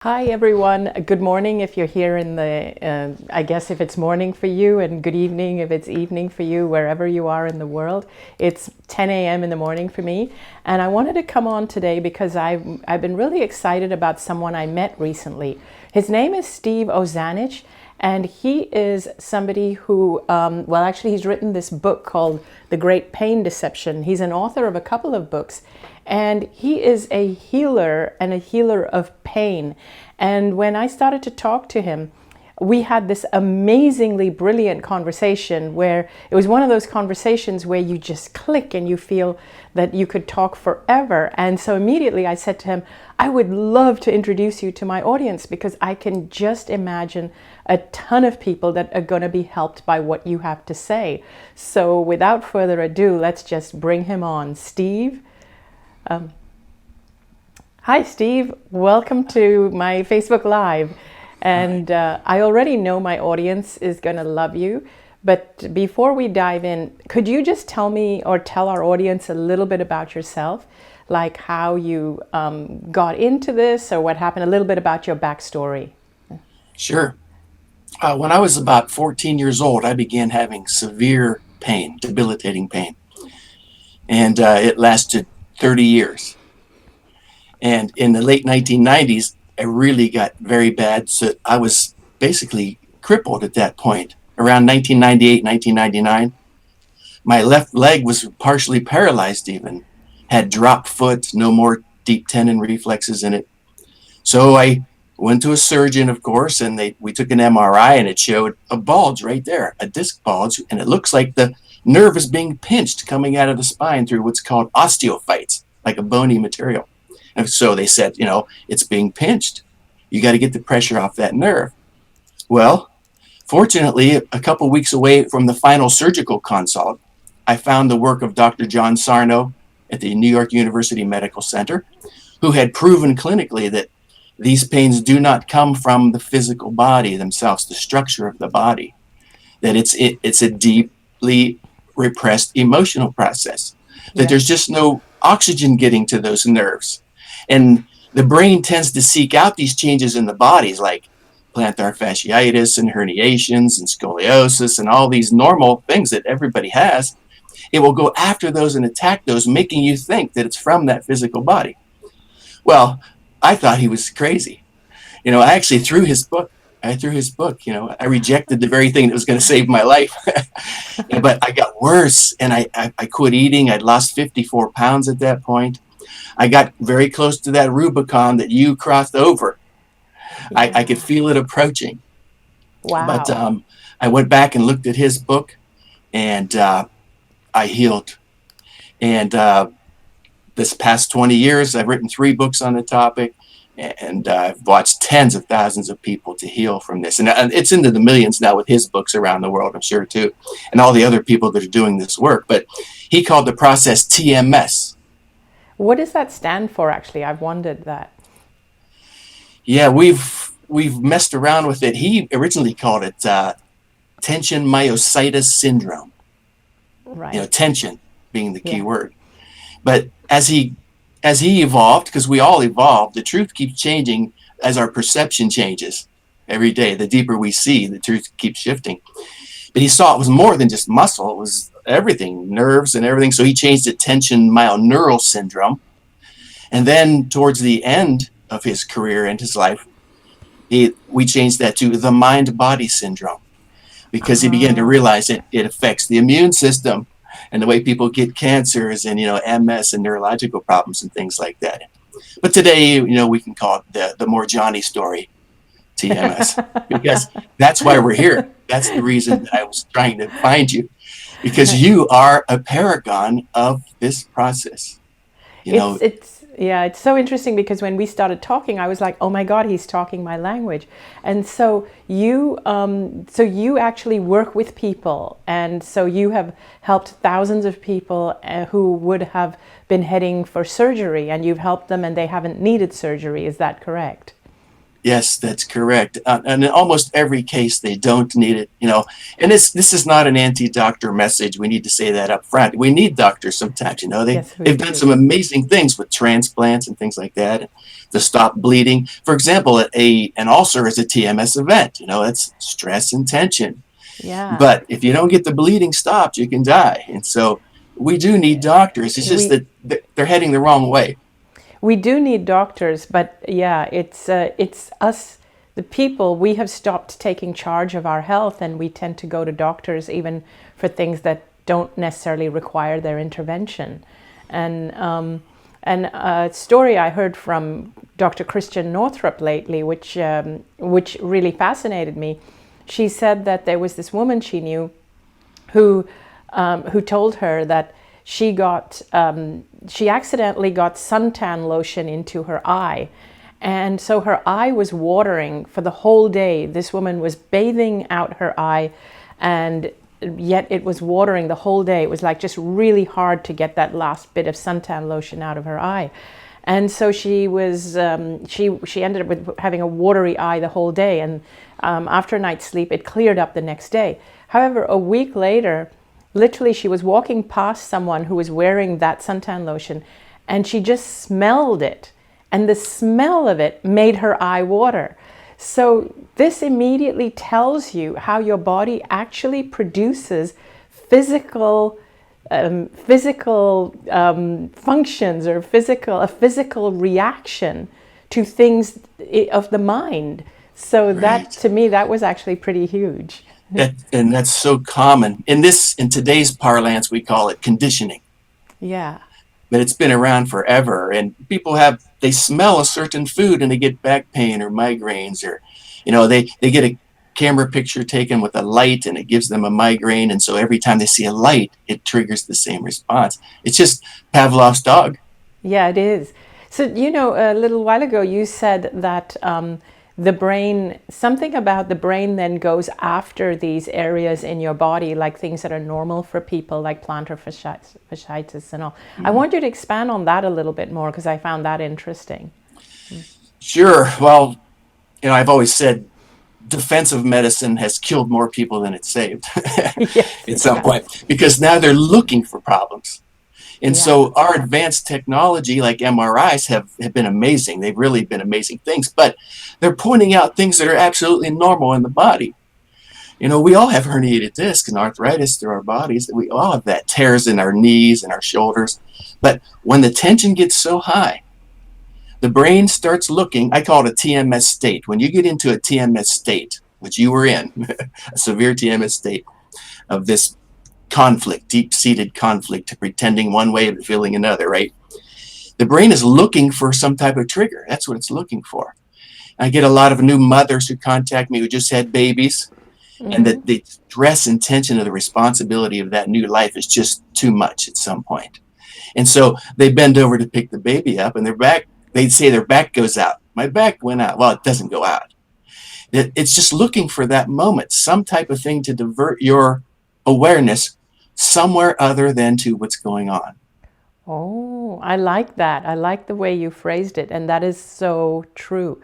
Hi everyone. Good morning if you're here in I guess if it's morning for you, and good evening if it's evening for you, wherever you are in the world. It's 10 a.m. in the morning for me. And I wanted to come on today because I've been really excited about someone I met recently. His name is Steve Ozanich, and he is somebody who, actually he's written this book called The Great Pain Deception. He's an author of a couple of books. And he is a healer and a healer of pain. And when I started to talk to him, we had this amazingly brilliant conversation where it was one of those conversations where you just click and you feel that you could talk forever. And so immediately I said to him, I would love to introduce you to my audience because I can just imagine a ton of people that are going to be helped by what you have to say. So without further ado, let's just bring him on. Steve. Hi, Steve. Welcome to my Facebook Live. And I already know my audience is going to love you. But before we dive in, could you just tell me or tell our audience a little bit about yourself? Like how you got into this or what happened, a little bit about your backstory. Sure. When I was about 14 years old, I began having severe pain, debilitating pain. And it lasted 30 years. And in the late 1990s, I really got very bad. So I was basically crippled at that point. Around 1998, 1999, my left leg was partially paralyzed even, had dropped foot, no more deep tendon reflexes in it. So I went to a surgeon, of course, and we took an MRI and it showed a bulge right there, a disc bulge, and it looks like the nerve is being pinched coming out of the spine through what's called osteophytes, like a bony material. And so they said, it's being pinched. You got to get the pressure off that nerve. Well, fortunately, a couple of weeks away from the final surgical consult, I found the work of Dr. John Sarno at the New York University Medical Center, who had proven clinically that these pains do not come from the physical body themselves, the structure of the body, that it's a deeply repressed emotional process, that there's just no oxygen getting to those nerves. And the brain tends to seek out these changes in the bodies like plantar fasciitis and herniations and scoliosis and all these normal things that everybody has. It will go after those and attack those, making you think that it's from that physical body. Well, I thought he was crazy. I actually threw his book. I rejected the very thing that was going to save my life. But I got worse and I quit eating. I'd lost 54 pounds at that point. I got very close to that Rubicon that you crossed over. Yeah. I could feel it approaching. Wow. But I went back and looked at his book and I healed. And this past 20 years, I've written 3 books on the topic. And I've watched tens of thousands of people to heal from this. And it's into the millions now with his books around the world, I'm sure, too. And all the other people that are doing this work. But he called the process TMS. What does that stand for, actually? I've wondered that. Yeah, we've messed around with it. He originally called it tension myositis syndrome. Right. Tension being the key word. But as he evolved, because we all evolve, the truth keeps changing as our perception changes every day. The deeper we see, the truth keeps shifting. But he saw it was more than just muscle. It was everything, nerves and everything. So he changed it tension myoneural syndrome. And then towards the end of his career and his life, we changed that to the Mindbody Syndrome, because he began to realize that it affects the immune system and the way people get cancers and, MS and neurological problems and things like that. But today, we can call it the Moorjani story, TMS, because that's why we're here. That's the reason that I was trying to find you, because you are a paragon of this process. It's so interesting because when we started talking, I was like, oh my God, he's talking my language. And so you actually work with people. And so you have helped thousands of people who would have been heading for surgery, and you've helped them and they haven't needed surgery. Is that correct? Yes, that's correct. And in almost every case, they don't need it, you know. And this is not an anti-doctor message. We need to say that up front. We need doctors sometimes, you know. Yes, we They've done do. some amazing things with transplants and things like that to stop bleeding. For example, an ulcer is a TMS event. You know, it's stress and tension. Yeah. But if you don't get the bleeding stopped, you can die. And so we do need doctors. It's just We that they're heading the wrong way. we do need doctors, but yeah, it's us, the people. We have stopped taking charge of our health, and we tend to go to doctors even for things that don't necessarily require their intervention. And a story I heard from Dr. Christian Northrup lately, which really fascinated me. She said that there was this woman she knew who told her that she accidentally got suntan lotion into her eye. And so her eye was watering for the whole day. This woman was bathing out her eye, and yet it was watering the whole day. It was like just really hard to get that last bit of suntan lotion out of her eye. And so she ended up with having a watery eye the whole day. And after a night's sleep, it cleared up the next day. However, a week later, literally, she was walking past someone who was wearing that suntan lotion, and she just smelled it. And the smell of it made her eye water. So this immediately tells you how your body actually produces physical functions, or a physical reaction to things of the mind. So that, Right. to me, that was actually pretty huge. And that's so common. In today's parlance, we call it conditioning. Yeah. But it's been around forever. And they smell a certain food and they get back pain or migraines, or, you know, they get a camera picture taken with a light and it gives them a migraine. And so every time they see a light, it triggers the same response. It's just Pavlov's dog. Yeah, it is. So, you know, a little while ago, you said that the brain, something about the brain then goes after these areas in your body, like things that are normal for people, like plantar fasciitis and all. I want you to expand on that a little bit more, because I found that interesting. Sure. Well, you know, I've always said defensive medicine has killed more people than it's saved Yes, at it some has. point, because now they're looking for problems. And Yeah. so our advanced technology, like MRIs, have been amazing. They've really been amazing things, but they're pointing out things that are absolutely normal in the body. You know, we all have herniated disc and arthritis through our bodies. We all have that, tears in our knees and our shoulders. But when the tension gets so high, the brain starts looking. I call it a TMS state. When you get into a TMS state, which you were in, a severe TMS state of this conflict, deep-seated conflict, pretending one way but feeling another, right? The brain is looking for some type of trigger. That's what it's looking for. I get a lot of new mothers who contact me who just had babies, and that the stress and tension of the responsibility of that new life is just too much at some point. And so they bend over to pick the baby up, and they'd say their back goes out. My back went out. Well, it doesn't go out. It's just looking for that moment, some type of thing to divert your awareness somewhere other than to what's going on. Oh, I like that. I like the way you phrased it. And that is so true,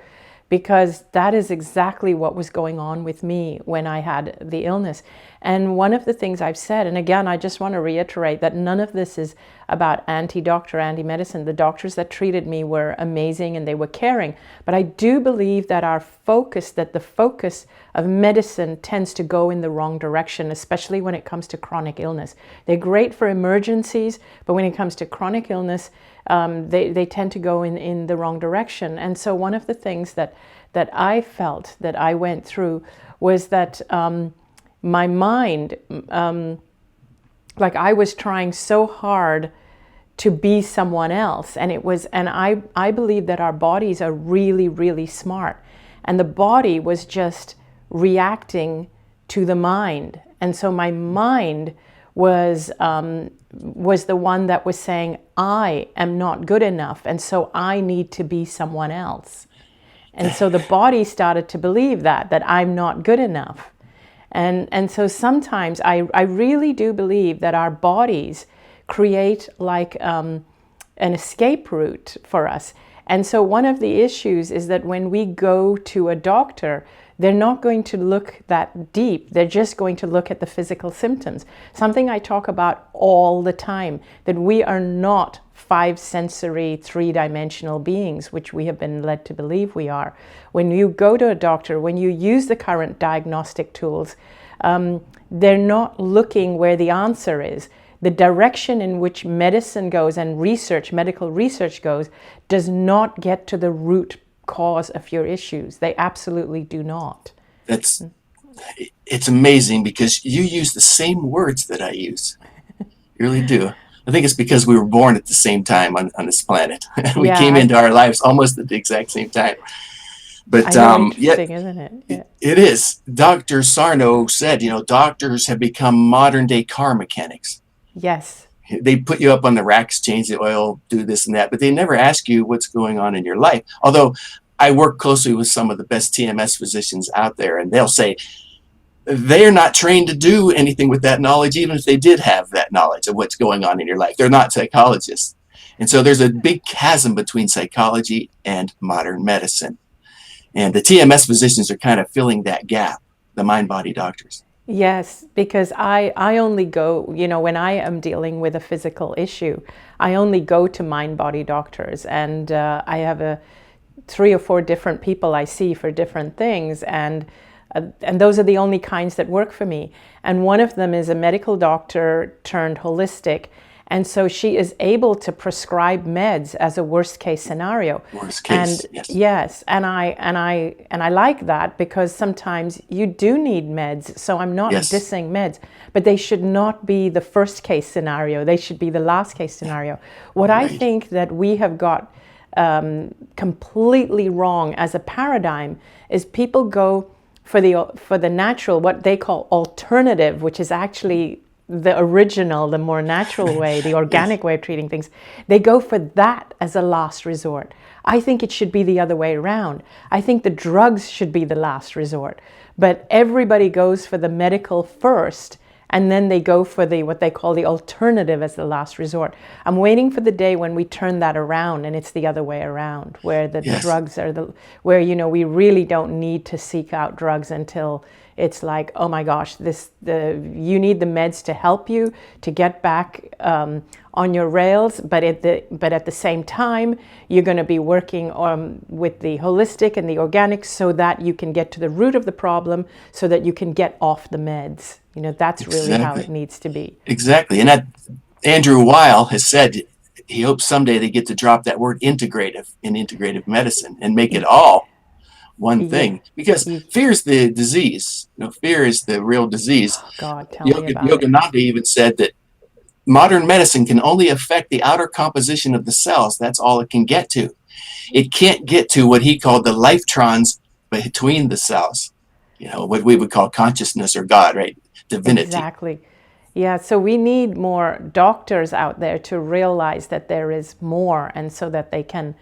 because that is exactly what was going on with me when I had the illness. And one of the things I've said, and again, I just want to reiterate that none of this is about anti-doctor, anti-medicine. The doctors that treated me were amazing and they were caring. But I do believe that the focus of medicine tends to go in the wrong direction, especially when it comes to chronic illness. They're great for emergencies, but when it comes to chronic illness, they tend to go in the wrong direction. And so one of the things that I felt that I went through was that my mind, like I was trying so hard to be someone else. And I believe that our bodies are really, really smart. And the body was just reacting to the mind. And so my mind was the one that was saying, I am not good enough, and so I need to be someone else. And so the body started to believe that I'm not good enough. And so sometimes I really do believe that our bodies create like an escape route for us. And so one of the issues is that when we go to a doctor, they're not going to look that deep. They're just going to look at the physical symptoms. Something I talk about all the time, that we are not 5 sensory, 3-dimensional beings, which we have been led to believe we are. When you go to a doctor, when you use the current diagnostic tools, they're not looking where the answer is. The direction in which medicine goes and research, medical research goes, does not get to the root cause of your issues. They absolutely do not. It's amazing because you use the same words that I use. You really do. I think it's because we were born at the same time on this planet. We came into our lives almost at the exact same time. But interesting, isn't it? Yeah. It is. Dr. Sarno said, doctors have become modern day car mechanics. Yes. They put you up on the racks, change the oil, do this and that, but they never ask you what's going on in your life. Although I work closely with some of the best TMS physicians out there, and they'll say they're not trained to do anything with that knowledge, even if they did have that knowledge of what's going on in your life. They're not psychologists. And so there's a big chasm between psychology and modern medicine. And the TMS physicians are kind of filling that gap, the mind-body doctors. Yes, because I only go, when I am dealing with a physical issue, I only go to mind-body doctors, and I have 3 or 4 different people I see for different things, and those are the only kinds that work for me. And one of them is a medical doctor turned holistic, and so she is able to prescribe meds as a worst case scenario. Worst case, and yes. Yes, and I like that, because sometimes you do need meds. So I'm not dissing meds, but they should not be the first case scenario. They should be the last case scenario. What I think that we have got completely wrong as a paradigm is people go for the natural, what they call alternative, which is actually the original, the more natural way, the organic way of treating things. They go for that as a last resort. I think it should be the other way around. I think the drugs should be the last resort. But everybody goes for the medical first, and then they go for what they call the alternative as the last resort. I'm waiting for the day when we turn that around and it's the other way around, where the drugs are where we really don't need to seek out drugs until it's like, oh my gosh, you need the meds to help you to get back on your rails, but at the same time, you're going to be working with the holistic and the organic so that you can get to the root of the problem, so that you can get off the meds. That's really how it needs to be. Exactly. And Andrew Weil has said he hopes someday they get to drop that word integrative in integrative medicine and make it all one thing, because fear is the disease. Fear is the real disease. Oh God, tell me about it. Yogananda even said that modern medicine can only affect the outer composition of the cells. That's all it can get to. It can't get to what he called the lifetrons between the cells. What we would call consciousness or God, right? Divinity. Exactly. Yeah, so we need more doctors out there to realize that there is more, and so that they can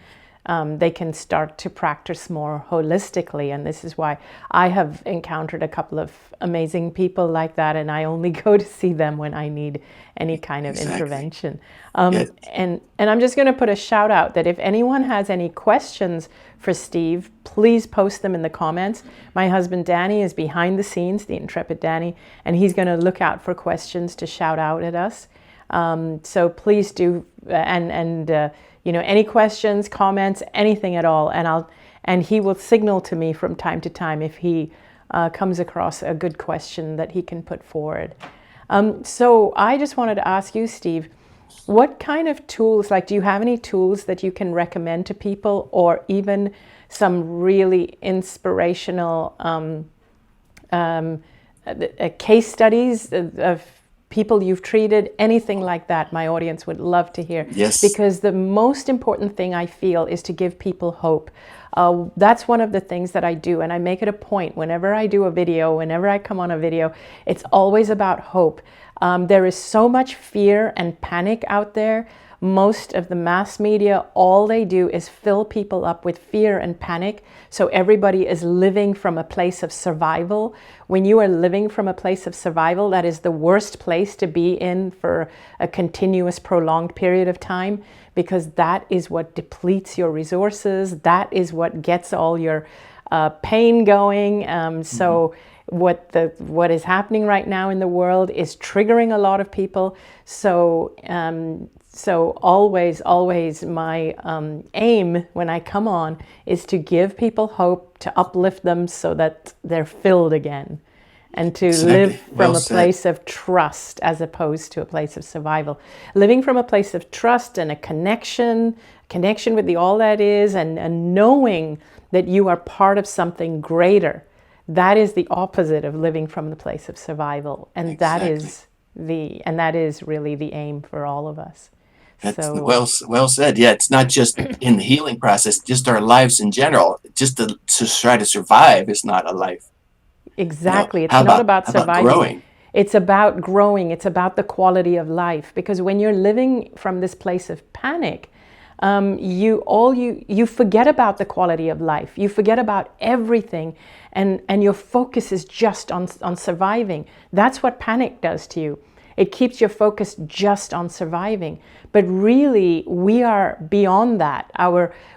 start to practice more holistically. And this is why I have encountered a couple of amazing people like that, and I only go to see them when I need any kind of intervention. And I'm just going to put a shout out that if anyone has any questions for Steve, please post them in the comments. My husband Danny is behind the scenes, the intrepid Danny, and he's going to look out for questions to shout out at us. So please do, any questions, comments, anything at all, and he will signal to me from time to time if he comes across a good question that he can put forward. So I just wanted to ask you, Steve, what kind of tools, do you have any tools that you can recommend to people, or even some really inspirational case studies of people you've treated, anything like that? My audience would love to hear. Yes. Because the most important thing I feel is to give people hope. That's one of the things that I do, and I make it a point whenever I do a video, whenever I come on a video, it's always about hope. There is so much fear and panic out there. most of the mass media, all they do is fill people up with fear and panic. So everybody is living from a place of survival. When you are living from a place of survival, that is the worst place to be in for a continuous, prolonged period of time, because that is what depletes your resources. That is what gets all your pain going. So what is happening right now in the world is triggering a lot of people. So always my aim when I come on is to give people hope, to uplift them so that they're filled again, and to live from a place of trust as opposed to a place of survival. Living from a place of trust and a connection with the all that is, and knowing that you are part of something greater. That is the opposite of living from the place of survival. And that is really the aim for all of us. That's well said. Yeah, it's not just in the healing process, just our lives in general. Just to try to survive is not a life. Exactly. It's not about surviving. Growing? It's about growing. It's about the quality of life. Because when you're living from this place of panic, you forget about the quality of life. You forget about everything, and your focus is just on surviving. That's what panic does to you. It keeps your focus just on surviving. But really, we are beyond that.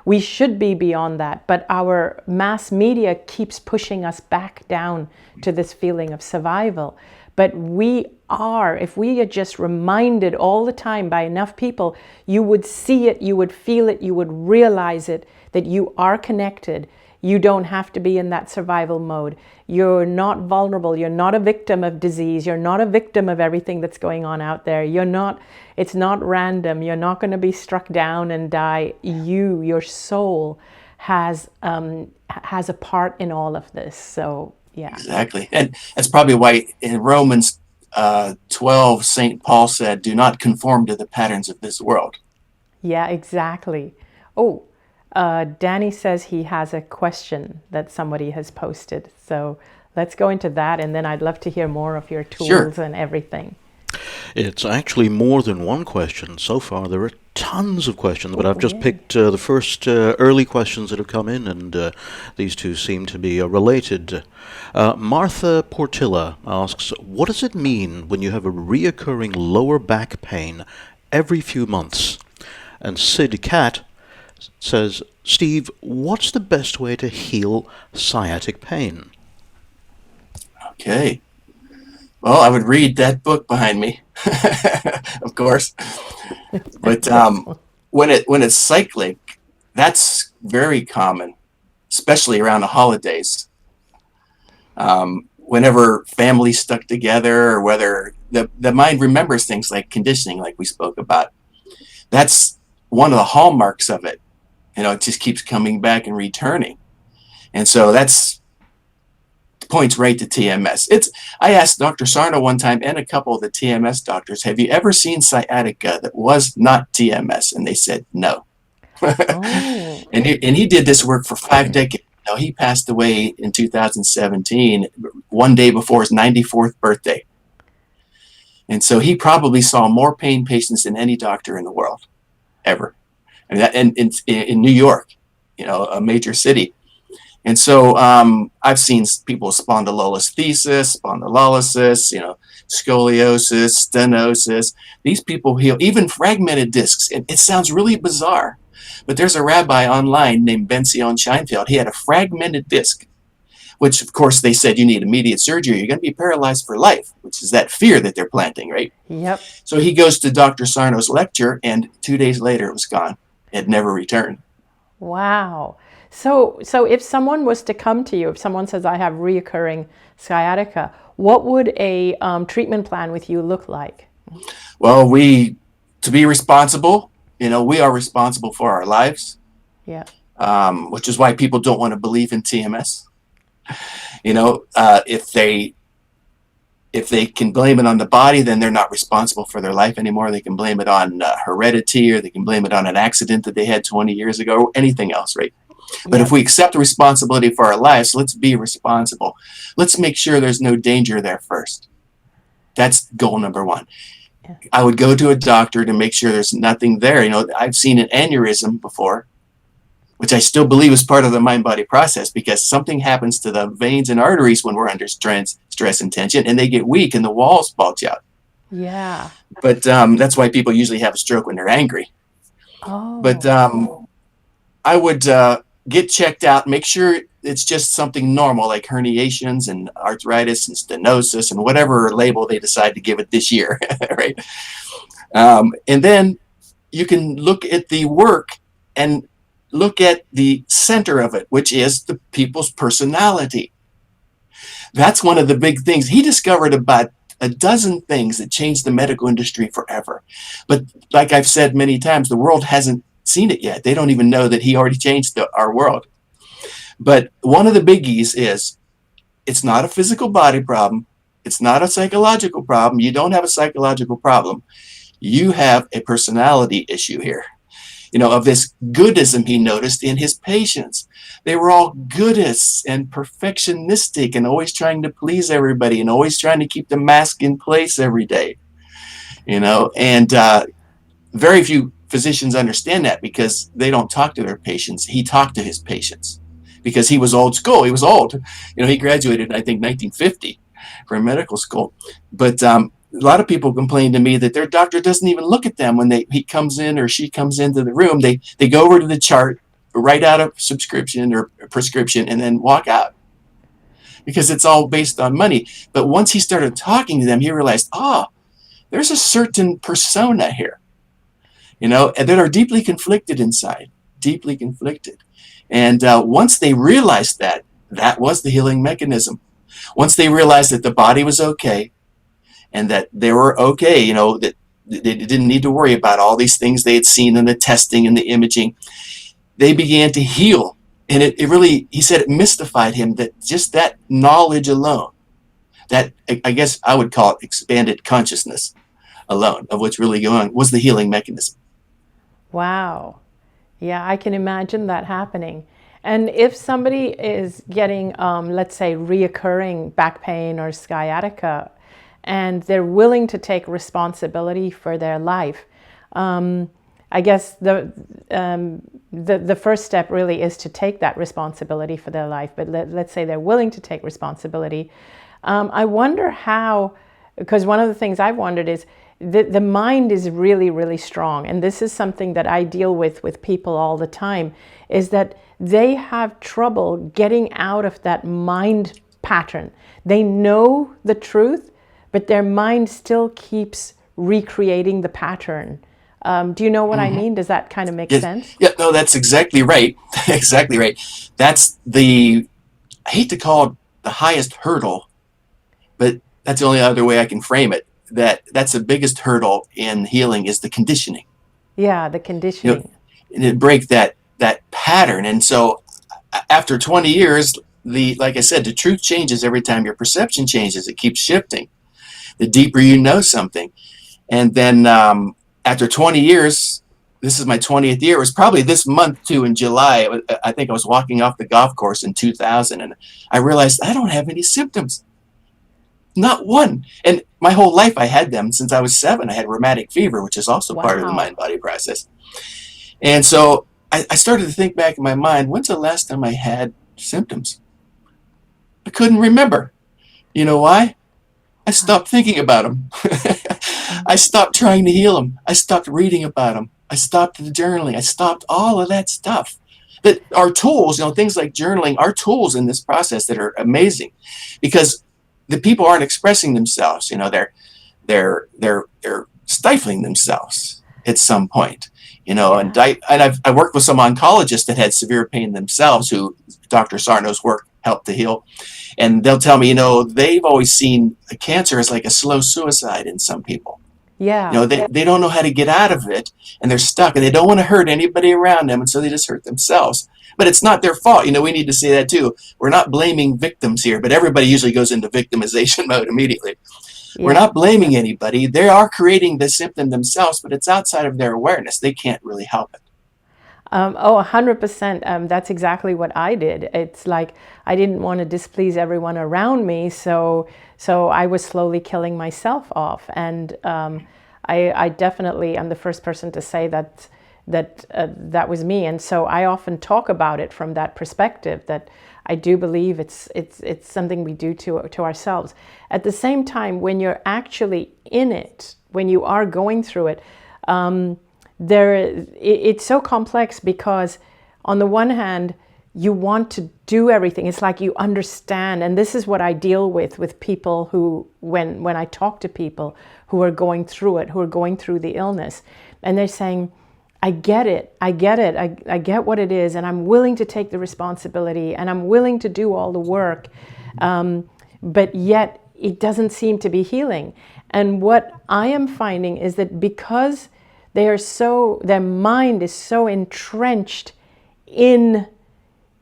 We should be beyond that. But our mass media keeps pushing us back down to this feeling of survival. But if we are just reminded all the time by enough people, you would see it, you would feel it, you would realize it, that you are connected. You don't have to be in that survival mode. You're not vulnerable. You're not a victim of disease. You're not a victim of everything that's going on out there. It's not random. You're not going to be struck down and die. Your soul has a part in all of this. So, yeah. Exactly. And that's probably why in Romans 12, St. Paul said, do not conform to the patterns of this world. Yeah, exactly. Oh, Danny says he has a question that somebody has posted. So let's go into that, and then I'd love to hear more of your tools and everything. It's actually more than one question. So far, there are tons of questions, but I've just picked the first early questions that have come in, and these two seem to be related. Martha Portilla asks, what does it mean when you have a reoccurring lower back pain every few months? And Sid Cat says, Steve, what's the best way to heal sciatic pain? Okay. Well, I would read that book behind me, of course. But when it's cyclic, that's very common, especially around the holidays. Whenever families stuck together, or whether the mind remembers things like conditioning, like we spoke about. That's one of the hallmarks of it. It just keeps coming back and returning. And so that's points right to TMS. I asked Dr. Sarno one time and a couple of the TMS doctors, have you ever seen sciatica that was not TMS? And they said no. And he did this work for 5 decades. He passed away in 2017, one day before his 94th birthday. And so he probably saw more pain patients than any doctor in the world ever. And in New York, a major city. And so I've seen people with spondylolisthesis, spondylolysis, scoliosis, stenosis. These people heal, even fragmented discs. It sounds really bizarre, but there's a rabbi online named Ben-Zion Scheinfeld. He had a fragmented disc, which of course they said you need immediate surgery. You're going to be paralyzed for life, which is that fear that they're planting, right? Yep. So he goes to Dr. Sarno's lecture, and 2 days later it was gone. It never returned. Wow. So if someone was to come to you, if someone says, I have reoccurring sciatica, what would a treatment plan with you look like? Well, to be responsible, we are responsible for our lives. Yeah. Which is why people don't want to believe in TMS. If they can blame it on the body, then they're not responsible for their life anymore. They can blame it on heredity, or they can blame it on an accident that they had 20 years ago, or anything else, right? But if we accept responsibility for our lives, let's be responsible. Let's make sure there's no danger there first. That's goal number one. I would go to a doctor to make sure there's nothing there. I've seen an aneurysm before, which I still believe is part of the mind-body process, because something happens to the veins and arteries when we're under stress and tension, and they get weak and the walls bulge out. Yeah. But that's why people usually have a stroke when they're angry. Oh. But I would get checked out, make sure it's just something normal, like herniations and arthritis and stenosis and whatever label they decide to give it this year, right? And then you can look at the work and look at the center of it, which is the people's personality. That's one of the big things. He discovered about a dozen things that changed the medical industry forever. But like I've said many times, the world hasn't seen it yet. They don't even know that he already changed our world. But one of the biggies is, it's not a physical body problem. It's not a psychological problem. You don't have a psychological problem. You have a personality issue here. Of this goodism he noticed in his patients. They were all goodists and perfectionistic and always trying to please everybody and always trying to keep the mask in place every day. And very few physicians understand that, because they don't talk to their patients. He talked to his patients because he was old school. He was old. He graduated, I think, 1950 from medical school. But a lot of people complain to me that their doctor doesn't even look at them when he comes in or she comes into the room. They go over to the chart, write out a subscription or a prescription, and then walk out, because it's all based on money. But once he started talking to them, he realized, there's a certain persona here, and that are deeply conflicted inside, deeply conflicted. And once they realized that was the healing mechanism. Once they realized that the body was okay, and that they were okay, that they didn't need to worry about all these things they had seen in the testing and the imaging, they began to heal. And it really, he said, it mystified him, that just that knowledge alone, that I guess I would call it expanded consciousness alone of what's really going on, was the healing mechanism. Wow. Yeah, I can imagine that happening. And if somebody is getting, let's say, reoccurring back pain or sciatica, and they're willing to take responsibility for their life, I guess the first step really is to take that responsibility for their life. But let's say they're willing to take responsibility. I wonder how, because one of the things I've wondered is the mind is really, really strong. And this is something that I deal with people all the time, is that they have trouble getting out of that mind pattern. They know the truth, but their mind still keeps recreating the pattern. Do you know what I mean? Does that kind of make sense? Yeah, no, that's exactly right. Exactly right. That's I hate to call it the highest hurdle, but that's the only other way I can frame it. That's the biggest hurdle in healing, is the conditioning. Yeah, the conditioning. And it break that pattern. And so after 20 years, like I said, the truth changes every time your perception changes. It keeps shifting. The deeper you know something. And then after 20 years, this is my 20th year. It was probably this month too, in July. I think I was walking off the golf course in 2000, and I realized I don't have any symptoms. Not one. And my whole life I had them since I was 7. I had rheumatic fever, which is also part of the mind-body process. And so I started to think back in my mind, when's the last time I had symptoms? I couldn't remember. You know why? I stopped thinking about them. I stopped trying to heal them. I stopped reading about them. I stopped the journaling. I stopped all of that stuff. That are tools, things like journaling are tools in this process that are amazing, because the people aren't expressing themselves. They're stifling themselves at some point. And I worked with some oncologists that had severe pain themselves, who Dr. Sarno's work helped to heal. And they'll tell me, they've always seen a cancer as like a slow suicide in some people. Yeah. They don't know how to get out of it, and they're stuck, and they don't want to hurt anybody around them, and so they just hurt themselves. But it's not their fault. We need to say that too. We're not blaming victims here, but everybody usually goes into victimization mode immediately. Yeah. We're not blaming anybody. They are creating the symptom themselves, but it's outside of their awareness. They can't really help it. 100%. That's exactly what I did. It's like I didn't want to displease everyone around me, so I was slowly killing myself off. And I definitely am the first person to say that was me. And so I often talk about it from that perspective, that I do believe it's something we do to ourselves. At the same time, when you're actually in it, when you are going through it, it's so complex, because on the one hand, you want to do everything. It's like you understand, and this is what I deal with people who, when I talk to people who are going through it, who are going through the illness, and they're saying, I get it, I get what it is, and I'm willing to take the responsibility, and I'm willing to do all the work, but yet it doesn't seem to be healing. And what I am finding is that because their mind is so entrenched in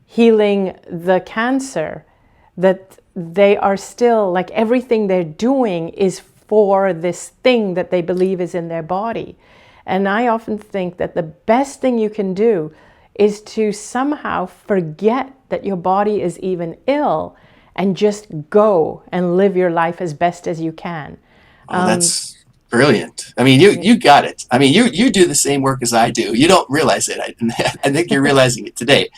healing the cancer, that they are still, like, everything they're doing is for this thing that they believe is in their body. And I often think that the best thing you can do is to somehow forget that your body is even ill and just go and live your life as best as you can. Oh, that's brilliant. I mean, you got it. I mean, you do the same work as I do. You don't realize it. I think you're realizing it today.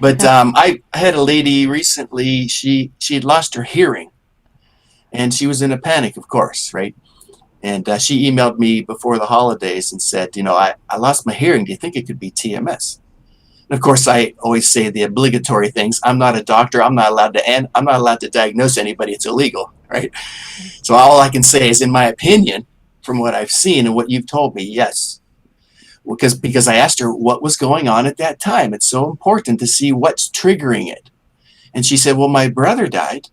But I had a lady recently, she had lost her hearing, and she was in a panic, of course, right? And she emailed me before the holidays and said, I lost my hearing. Do you think it could be TMS? And of course, I always say the obligatory things. I'm not a doctor. I'm not allowed to diagnose anybody. It's illegal, right? So all I can say is, in my opinion, from what I've seen and what you've told me, yes. Because I asked her what was going on at that time. It's so important to see what's triggering it. And she said, well, my brother died.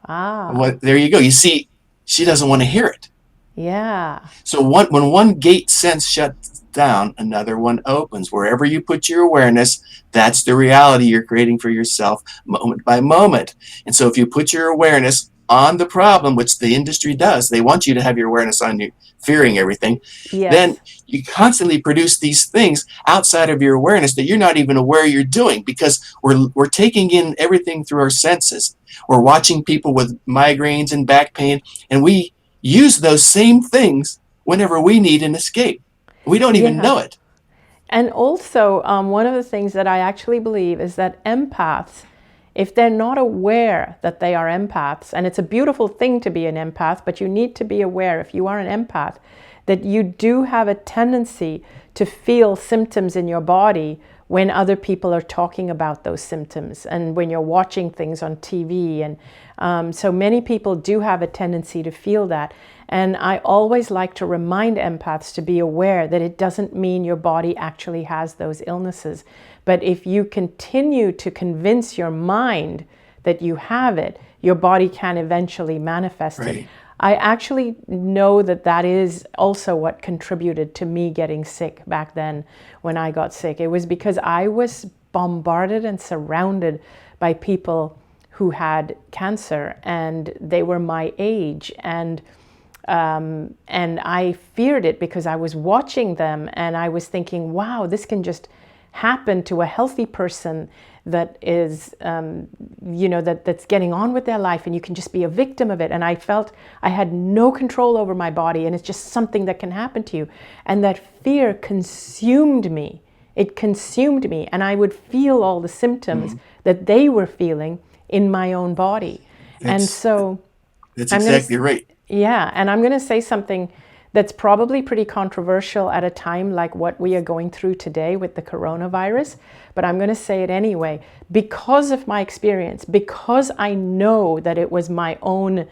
Well, there you go. You see, she doesn't want to hear it. Yeah. So when one gate sense shuts down, another one opens. Wherever you put your awareness, that's the reality you're creating for yourself moment by moment. And so if you put your awareness on the problem, which the industry does, they want you to have your awareness on you fearing everything, Yes. then you constantly produce these things outside of your awareness that you're not even aware you're doing, because we're taking in everything through our senses. We're watching people with migraines and back pain, and we use those same things whenever we need an escape. We don't even know it. And also, one of the things that I actually believe is that empaths, if they're not aware that they are empaths, and it's a beautiful thing to be an empath, but you need to be aware, if you are an empath, that you do have a tendency to feel symptoms in your body when other people are talking about those symptoms, and when you're watching things on TV. And so many people do have a tendency to feel that. And I always like to remind empaths to be aware that it doesn't mean your body actually has those illnesses. But if you continue to convince your mind that you have it, your body can eventually manifest it. I actually know that is also what contributed to me getting sick back then when I got sick. It was because I was bombarded and surrounded by people who had cancer, and they were my age. And I feared it because I was watching them, and I was thinking, wow, this can just happen to a healthy person that is, that's getting on with their life, and you can just be a victim of it. And I felt I had no control over my body, and it's just something that can happen to you. And that fear consumed me. It consumed me, and I would feel all the symptoms that they were feeling in my own body. That's exactly right. Yeah, and I'm going to say something that's probably pretty controversial at a time like what we are going through today with the coronavirus, but I'm going to say it anyway, because of my experience, because I know that it was my own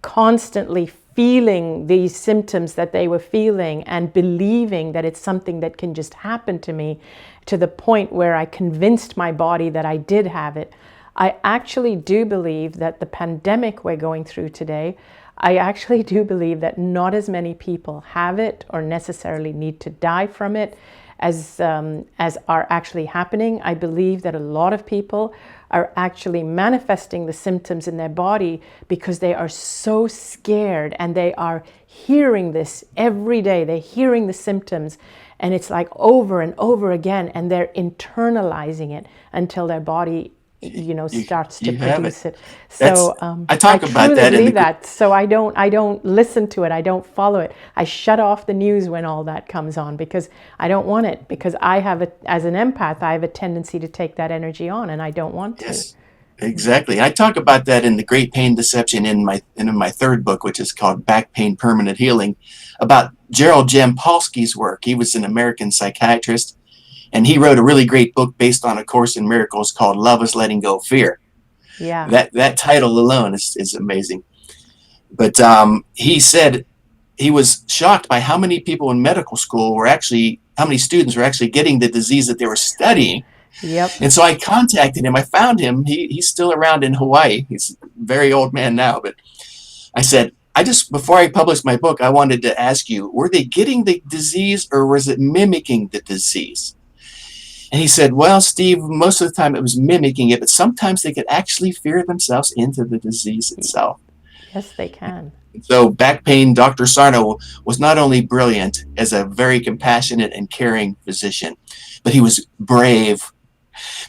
constantly feeling these symptoms that they were feeling and believing that it's something that can just happen to me, to the point where I convinced my body that I did have it. I actually do believe that the pandemic we're going through today, I actually do believe that not as many people have it or necessarily need to die from it as are actually happening. I believe that a lot of people are actually manifesting the symptoms in their body because they are so scared, and they are hearing this every day. They're hearing the symptoms, and it's like over and over again, and they're internalizing it until their body starts to You have it. produce it. That's So I talk I about truly that in believe the that. So I don't listen to it. I don't follow it. I shut off the news when all that comes on because I don't want it. Because as an empath, I have a tendency to take that energy on, and I don't want to. Yes, exactly. I talk about that in the Great Pain Deception in my third book, which is called Back Pain Permanent Healing, about Gerald Jampolsky's work. He was an American psychiatrist, and he wrote a really great book based on A Course in Miracles called Love is Letting Go of Fear. Yeah. That title alone is amazing. But he said he was shocked by how many people in medical school how many students were actually getting the disease that they were studying. Yep. And so I contacted him. I found him. He's still around in Hawaii. He's a very old man now. But I said, before I published my book, I wanted to ask you, were they getting the disease or was it mimicking the disease? And he said, well, Steve, most of the time it was mimicking it, but sometimes they could actually fear themselves into the disease itself. Yes, they can. So back pain, Dr. Sarno was not only brilliant as a very compassionate and caring physician, but he was brave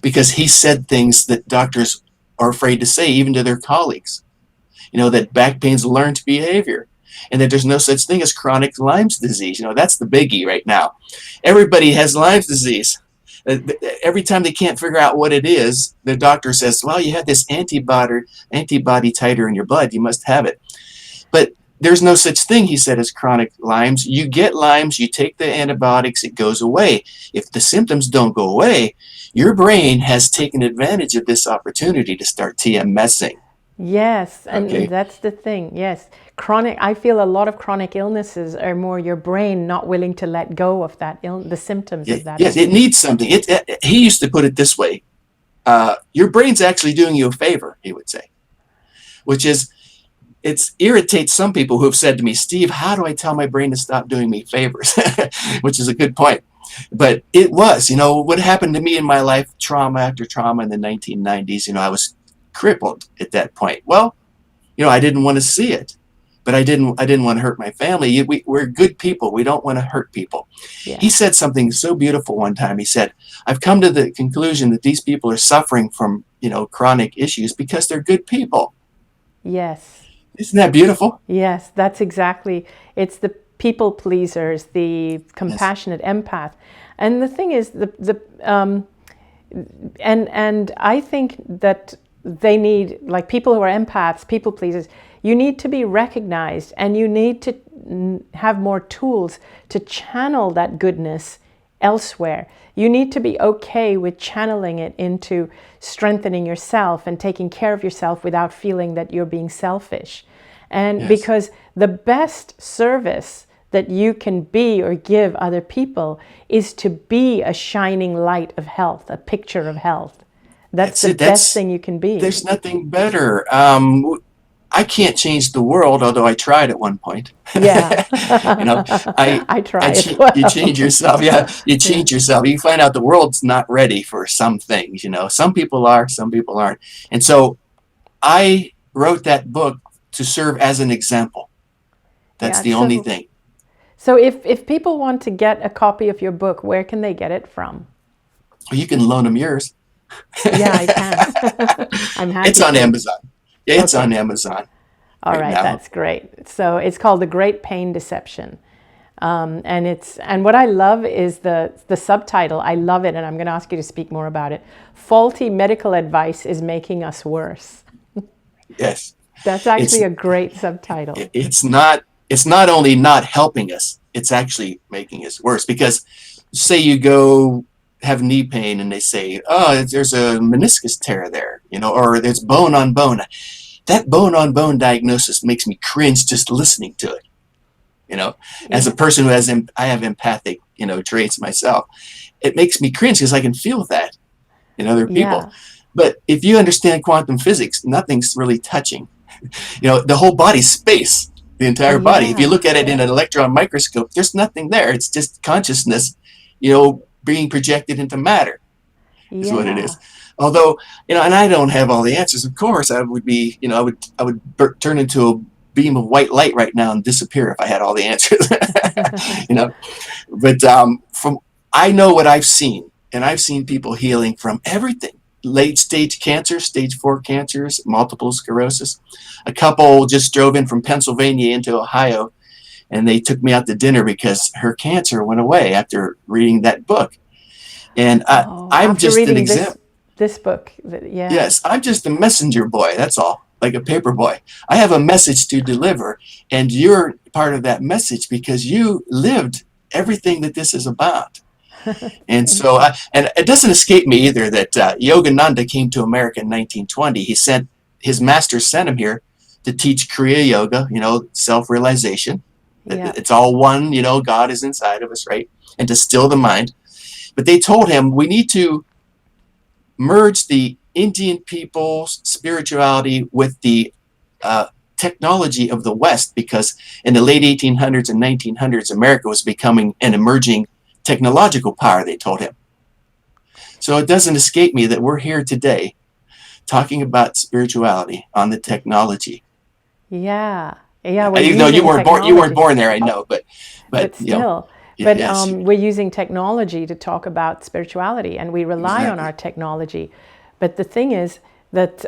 because he said things that doctors are afraid to say, even to their colleagues. That back pain's learned behavior and that there's no such thing as chronic Lyme's disease. That's the biggie right now. Everybody has Lyme's disease. Every time they can't figure out what it is, the doctor says, well, you have this antibody titer in your blood. You must have it. But there's no such thing, he said, as chronic Lyme's. You get Lyme's, you take the antibiotics, it goes away. If the symptoms don't go away, your brain has taken advantage of this opportunity to start TMSing. Yes, and that's the thing. Yes, I feel a lot of chronic illnesses are more your brain not willing to let go of the symptoms of that. Yes, it needs something. He used to put it this way. Your brain's actually doing you a favor, he would say, which is, it irritates some people who have said to me, Steve, how do I tell my brain to stop doing me favors? Which is a good point. But it was, what happened to me in my life, trauma after trauma in the 1990s, I was crippled at that point. Well, I didn't want to see it, but I didn't want to hurt my family. We're good people. We don't want to hurt people. Yeah. He said something so beautiful one time. He said, I've come to the conclusion that these people are suffering from, chronic issues because they're good people. Yes. Isn't that beautiful? Yes, that's exactly. It's the people pleasers, the compassionate empath. And the thing is, and I think that they need, like people who are empaths, people pleasers, you need to be recognized and you need to have more tools to channel that goodness elsewhere. You need to be okay with channeling it into strengthening yourself and taking care of yourself without feeling that you're being selfish. And because the best service that you can be or give other people is to be a shining light of health, a picture of health. That's the best thing you can be. There's nothing better. I can't change the world, although I tried at one point. Yeah. I tried as well. You change yourself. Yeah, you change yourself. You find out the world's not ready for some things. Some people are, some people aren't. And so I wrote that book to serve as an example. That's the only thing. So if people want to get a copy of your book, where can they get it from? Well, you can loan them yours. Yeah, I can. I'm happy. It's on Amazon. Yeah, it's on Amazon. All right, that's great. So it's called The Great Pain Deception. And what I love is the subtitle. I love it, and I'm going to ask you to speak more about it. Faulty medical advice is making us worse. Yes. That's actually a great subtitle. It's not only not helping us, it's actually making us worse. Because say you go have knee pain and they say, oh, there's a meniscus tear there, or there's bone on bone. That bone on bone diagnosis makes me cringe just listening to it. As a person who I have empathic, traits myself, it makes me cringe because I can feel that in other people. Yeah. But if you understand quantum physics, nothing's really touching. The whole body's space, the entire body. If you look at it in an electron microscope, there's nothing there. It's just consciousness, being projected into matter is what it is. Although, and I don't have all the answers, of course. I would be, I would turn into a beam of white light right now and disappear if I had all the answers. But I know what I've seen, and I've seen people healing from everything, late stage cancer, stage 4 cancers, multiple sclerosis. A couple just drove in from Pennsylvania into Ohio, and they took me out to dinner because her cancer went away after reading that book. And Oh, I'm after just an reading example. this book, yeah. Yes, I'm just a messenger boy. That's all, like a paper boy. I have a message to deliver, and you're part of that message because you lived everything that this is about. And so, and it doesn't escape me either that Yogananda came to America in 1920. His master sent him here to teach Kriya Yoga, self-realization. Yeah. It's all one, God is inside of us, right? And to still the mind. But they told him, we need to merge the Indian people's spirituality with the technology of the West, because in the late 1800s and 1900s, America was becoming an emerging technological power, they told him. So it doesn't escape me that we're here today talking about spirituality on the technology. Yeah. Yeah, we're Even though you weren't technology. born there, I know, but still. yes. We're using technology to talk about spirituality, and we rely on our technology. But the thing is that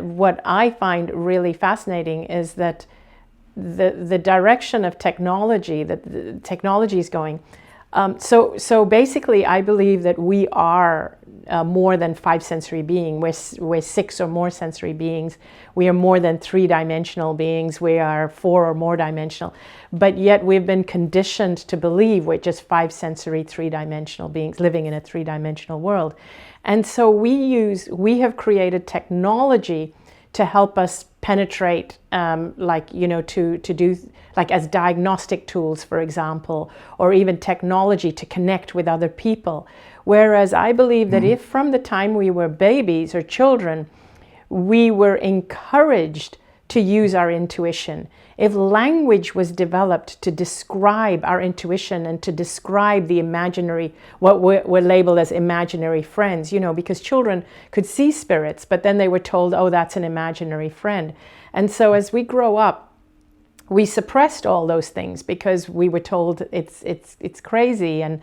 what I find really fascinating is that the direction of technology, that the technology is going. So basically, I believe that we are more than 5 sensory being. We're 6 or more sensory beings. We are more than 3-dimensional beings. We are 4 or more dimensional. But yet we've been conditioned to believe we're just 5 sensory, 3-dimensional beings living in a 3-dimensional world. And so we have created technology to help us penetrate, to do, like as diagnostic tools, for example, or even technology to connect with other people. Whereas I believe that if from the time we were babies or children, we were encouraged to use our intuition, if language was developed to describe our intuition and to describe the imaginary, what were labeled as imaginary friends, because children could see spirits, but then they were told, oh, that's an imaginary friend. And so as we grow up, we suppressed all those things because we were told it's crazy and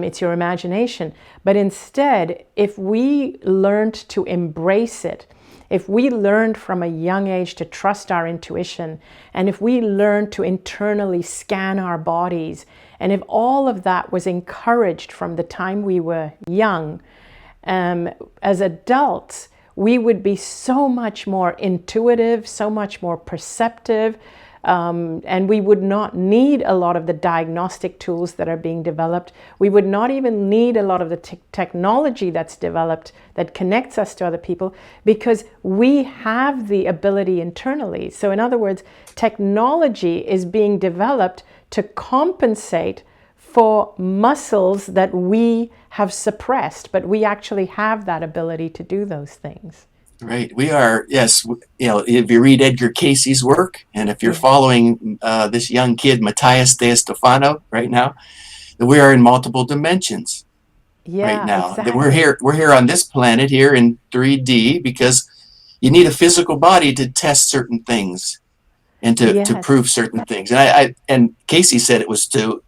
it's your imagination. But instead, if we learned to embrace it, if we learned from a young age to trust our intuition, and if we learned to internally scan our bodies, and if all of that was encouraged from the time we were young, as adults, we would be so much more intuitive, so much more perceptive, and we would not need a lot of the diagnostic tools that are being developed. We would not even need a lot of the technology that's developed that connects us to other people, because we have the ability internally. So in other words, technology is being developed to compensate for muscles that we have suppressed, but we actually have that ability to do those things. Right. We are, yes. If you read Edgar Casey's work, and if you're following this young kid, Matthias De Stefano, right now, that we are in multiple dimensions right now. Exactly. That we're here on this planet here in 3D because you need a physical body to test certain things and to prove certain things. And Casey said it was to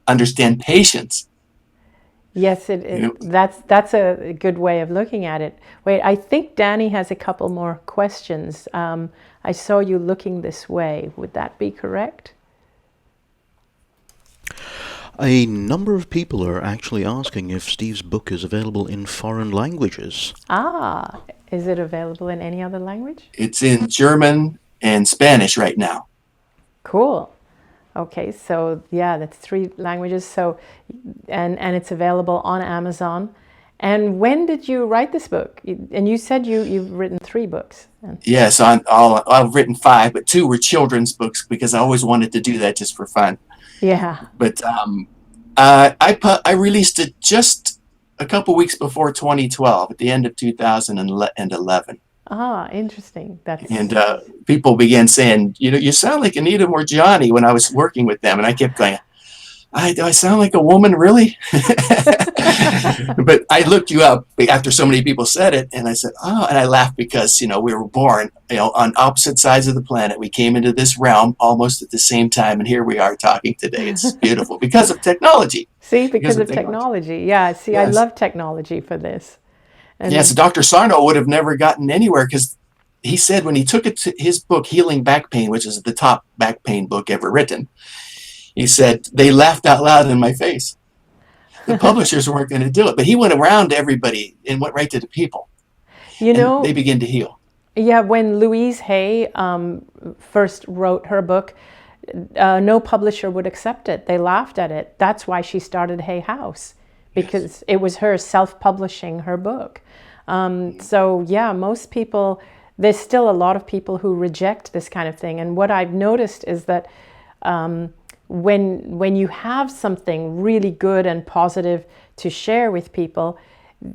understand patience. Yes, that's a good way of looking at it. Wait, I think Danny has a couple more questions. I saw you looking this way. Would that be correct? A number of people are actually asking if Steve's book is available in foreign languages. Ah, is it available in any other language? It's in German and Spanish right now. Cool. Okay, so yeah, that's 3 languages. So, and it's available on Amazon. And when did you write this book? And you said you've written 3 books. Yes, I've written 5, but 2 were children's books because I always wanted to do that just for fun. Yeah. But I released it just a couple weeks before 2012, at the end of 2011. Ah, interesting. And people began saying, you sound like Anita Moorjani when I was working with them. And I kept going, do I sound like a woman, really? But I looked you up after so many people said it, and I said, oh, and I laughed because, we were born, on opposite sides of the planet. We came into this realm almost at the same time, and here we are talking today. It's beautiful because of technology. See, because of technology. Yeah, see, yes. I love technology for this. Yes, Dr. Sarno would have never gotten anywhere because he said when he took it to his book, Healing Back Pain, which is the top back pain book ever written, he said, they laughed out loud in my face. The publishers weren't going to do it, but he went around to everybody and went right to the people. You and know, they began to heal. yeah, when Louise Hay first wrote her book, no publisher would accept it. They laughed at it. That's why she started Hay House, because it was her self-publishing her book. So yeah, most people, there's still a lot of people who reject this kind of thing. And what I've noticed is that when you have something really good and positive to share with people,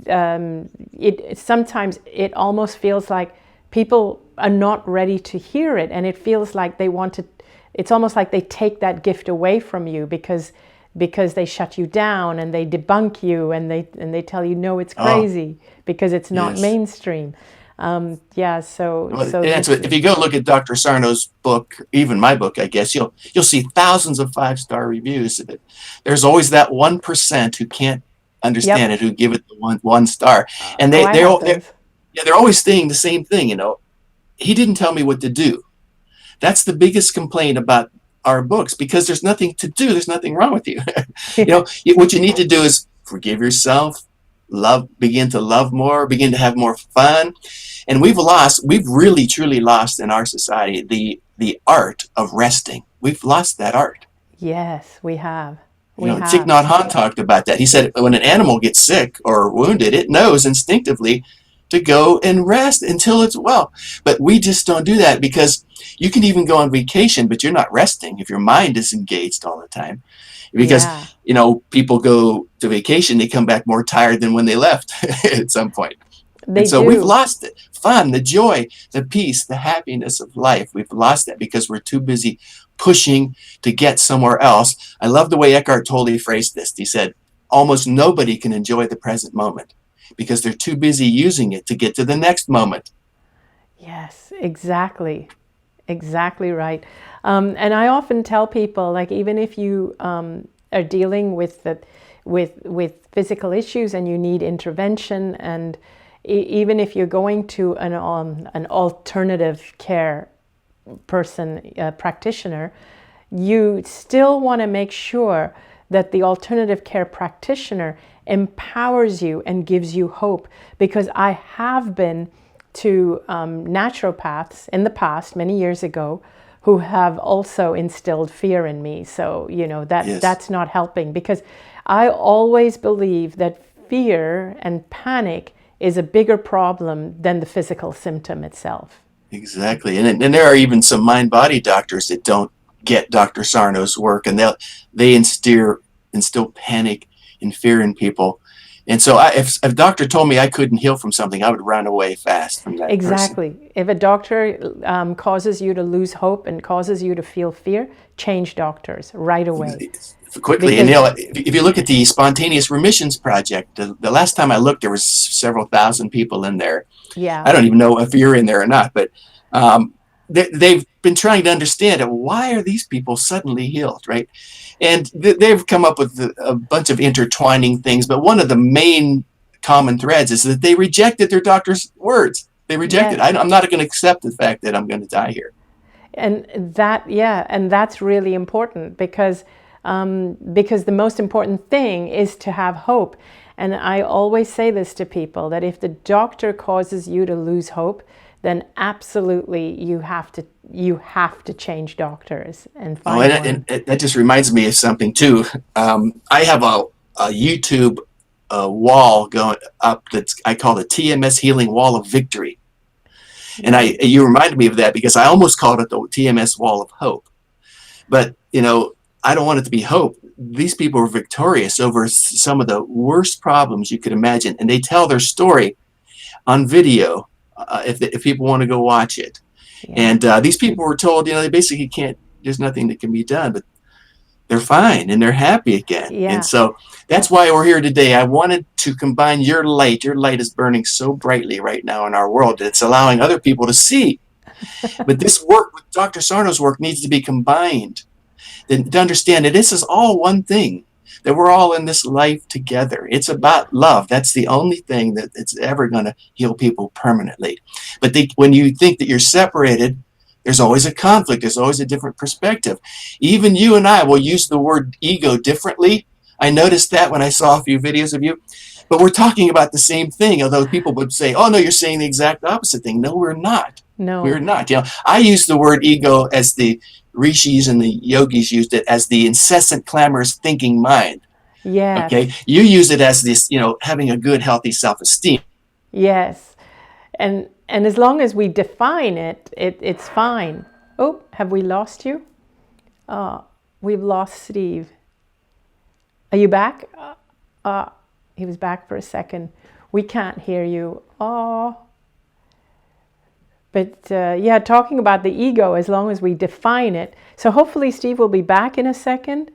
sometimes it almost feels like people are not ready to hear it, and it feels like they want to. It's almost like they take that gift away from you because they shut you down and they debunk you and they tell you no, it's crazy because it's not mainstream. So that's what, if you go look at Dr. Sarno's book, even my book, I guess you'll see thousands of 5-star reviews of it. There's always that 1% who can't understand it, who give it the one star, and they're always saying the same thing. He didn't tell me what to do. That's the biggest complaint about our books, because there's nothing to do. There's nothing wrong with you. What you need to do is forgive yourself, begin to love more, begin to have more fun. And we've really truly lost in our society the art of resting. We've lost that art. Yes, we have. Thich Nhat Hanh talked about that. He said when an animal gets sick or wounded, it knows instinctively to go and rest until it's well. But we just don't do that, because you can even go on vacation, but you're not resting if your mind is engaged all the time. Because, people go to vacation, they come back more tired than when they left at some point. We've lost it. Fun, the joy, the peace, the happiness of life. We've lost that because we're too busy pushing to get somewhere else. I love the way Eckhart Tolle phrased this. He said, almost nobody can enjoy the present moment because they're too busy using it to get to the next moment. Yes, exactly. Exactly right. And I often tell people, like, even if you are dealing with physical issues and you need intervention, and even if you're going to an alternative care practitioner, you still want to make sure that the alternative care practitioner empowers you and gives you hope. Because I have been to naturopaths in the past, many years ago, who have also instilled fear in me. So, that's not helping, because I always believe that fear and panic is a bigger problem than the physical symptom itself. Exactly. And there are even some mind-body doctors that don't get Dr. Sarno's work, and they instill panic and fear in people. And so if a doctor told me I couldn't heal from something, I would run away fast from that person. If a doctor causes you to lose hope and causes you to feel fear, change doctors right away. Quickly. And if you look at the Spontaneous Remissions Project, the last time I looked, there was several thousand people in there. Yeah. I don't even know if you're in there or not, but they've been trying to understand why are these people suddenly healed, right? And they've come up with a bunch of intertwining things, but one of the main common threads is that they rejected their doctor's words. They rejected. Yes. I'm not going to accept the fact that I'm going to die here. And that's really important, because the most important thing is to have hope. And I always say this to people, that if the doctor causes you to lose hope, then absolutely you have to change doctors and find one. And that just reminds me of something too. I have a YouTube wall going up I call the TMS Healing Wall of Victory. And you reminded me of that, because I almost called it the TMS Wall of Hope. But, I don't want it to be hope. These people are victorious over some of the worst problems you could imagine. And they tell their story on video if people want to go watch it. Yeah. And these people were told, they basically can't, there's nothing that can be done, but they're fine and they're happy again. Yeah. And so that's why we're here today. I wanted to combine your light. Your light is burning so brightly right now in our world that it's allowing other people to see. But this work, with Dr. Sarno's work, needs to be combined to understand that this is all one thing. that we're all in this life together. It's about love. That's the only thing that it's ever going to heal people permanently. But when you think that you're separated, there's always a conflict. There's always a different perspective. Even you and I will use the word ego differently. I noticed that when I saw a few videos of you. But we're talking about the same thing, although people would say, oh, no, you're saying the exact opposite thing. No, we're not. No. We're not. I use the word ego as the rishis and the yogis used it as the incessant, clamorous thinking mind. Yes. Okay. You use it as this, having a good, healthy self-esteem. Yes. And as long as we define it, it's fine. Oh, have we lost you? We've lost Steve. Are you back? He was back for a second. We can't hear you. Oh. But yeah, talking about the ego, as long as we define it. So hopefully Steve will be back in a second.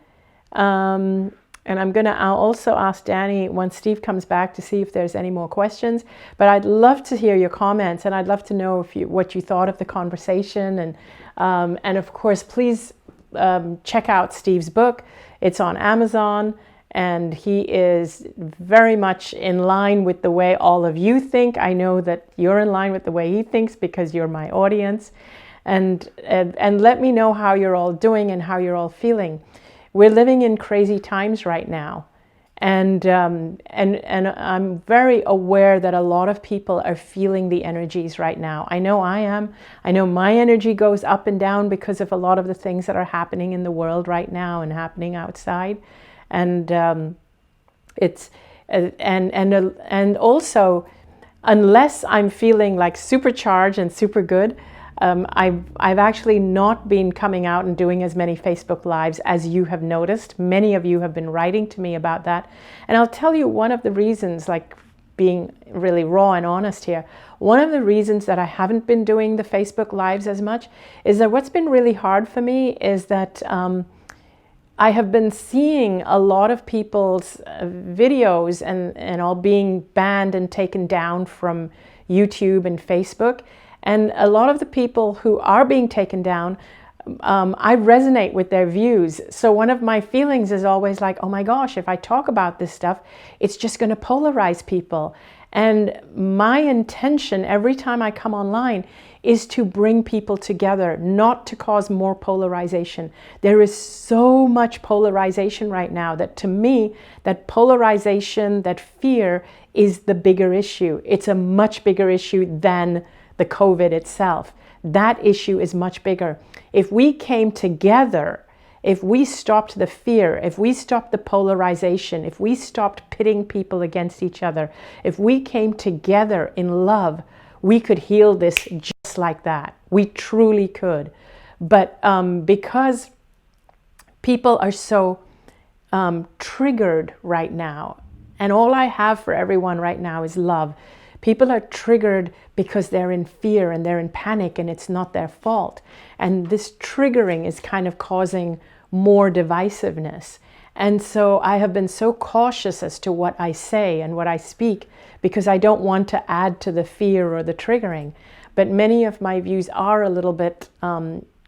And I'll also ask Danny once Steve comes back to see if there's any more questions. But I'd love to hear your comments, and I'd love to know what you thought of the conversation. And of course, please check out Steve's book. It's on Amazon. And he is very much in line with the way all of you think. I know that you're in line with the way he thinks because you're my audience. And let me know how you're all doing and how you're all feeling. We're living in crazy times right now. And I'm very aware that a lot of people are feeling the energies right now. I know I am. I know my energy goes up and down because of a lot of the things that are happening in the world right now and happening outside. And and also, unless I'm feeling like supercharged and super good, I've actually not been coming out and doing as many Facebook Lives as you have noticed. Many of you have been writing to me about that. And I'll tell you one of the reasons, like being really raw and honest here, one of the reasons that I haven't been doing the Facebook Lives as much is that what's been really hard for me is that I have been seeing a lot of people's videos and all being banned and taken down from YouTube and Facebook. And a lot of the people who are being taken down, I resonate with their views. So one of my feelings is always like, oh my gosh, if I talk about this stuff, it's just going to polarize people. And my intention every time I come online is to bring people together, not to cause more polarization. There is so much polarization right now that to me, that polarization, that fear is the bigger issue. It's a much bigger issue than the COVID itself. That issue is much bigger. If we came together, if we stopped the fear, if we stopped the polarization, if we stopped pitting people against each other, if we came together in love, we could heal this just like that. We truly could. But because people are so triggered right now, and all I have for everyone right now is love. People are triggered because they're in fear and they're in panic and it's not their fault. And this triggering is kind of causing more divisiveness. And so I have been so cautious as to what I say and what I speak because I don't want to add to the fear or the triggering. But many of my views are a little bit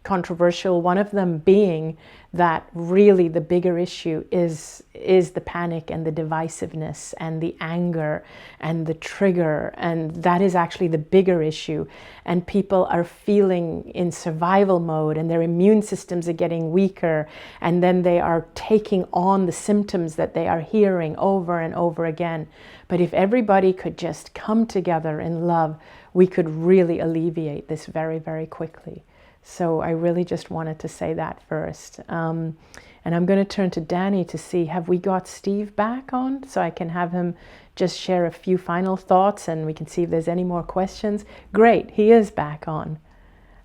controversial, one of them being that really the bigger issue is the panic and the divisiveness and the anger and the trigger, and that is actually the bigger issue. And people are feeling in survival mode and their immune systems are getting weaker, and then they are taking on the symptoms that they are hearing over and over again. But if everybody could just come together in love, we could really alleviate this very, very quickly. So I really just wanted to say that first. And I'm going to turn to Danny to see, have we got Steve back on? So I can have him just share a few final thoughts and we can see if there's any more questions. Great, he is back on.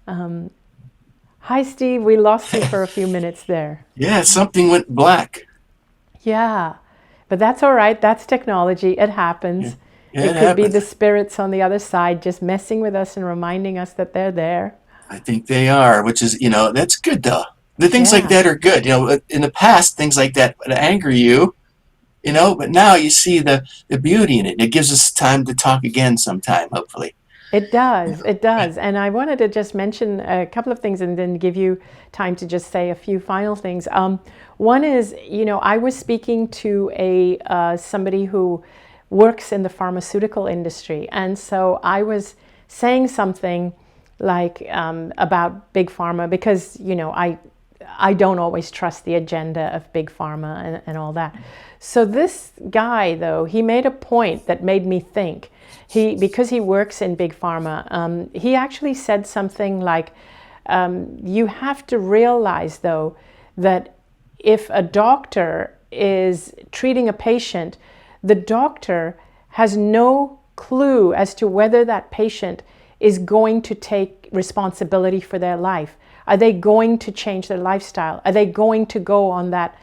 Hi, Steve. We lost you for a few minutes there. Yeah, something went black. Yeah, but that's all right. That's technology. It happens. Yeah, it could be the spirits on the other side just messing with us and reminding us that they're there. I think they are, which is, that's good though. The things like that are good. In the past, things like that would anger you, but now you see the beauty in it. It gives us time to talk again sometime, hopefully. It does. It does. And I wanted to just mention a couple of things and then give you time to just say a few final things. One is, I was speaking to somebody who works in the pharmaceutical industry. And so I was saying something like about Big Pharma because, I don't always trust the agenda of Big Pharma and all that. So this guy, though, he made a point that made me think. Because he works in Big Pharma, he actually said something like, you have to realize, though, that if a doctor is treating a patient, the doctor has no clue as to whether that patient is going to take responsibility for their life. Are they going to change their lifestyle? Are they going to go on that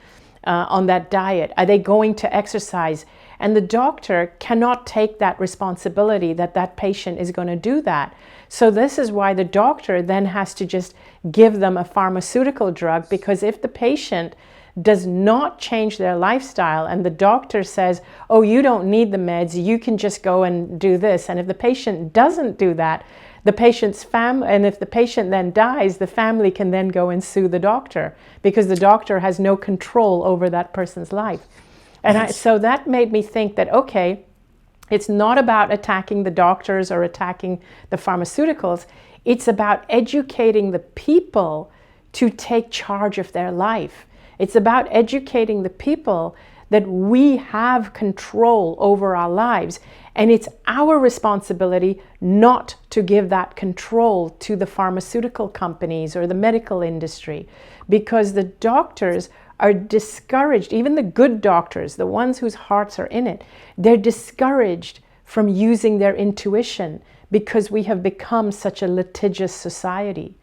diet? Are they going to exercise? And the doctor cannot take that responsibility that patient is going to do that. So this is why the doctor then has to just give them a pharmaceutical drug, because if the patient does not change their lifestyle and the doctor says, oh, you don't need the meds, you can just go and do this. And if the patient doesn't do that, the patient's family, and if the patient then dies, the family can then go and sue the doctor because the doctor has no control over that person's life. And so that made me think that, okay, it's not about attacking the doctors or attacking the pharmaceuticals. It's about educating the people to take charge of their life. It's about educating the people that we have control over our lives. And it's our responsibility not to give that control to the pharmaceutical companies or the medical industry, because the doctors are discouraged, even the good doctors, the ones whose hearts are in it, they're discouraged from using their intuition because we have become such a litigious society.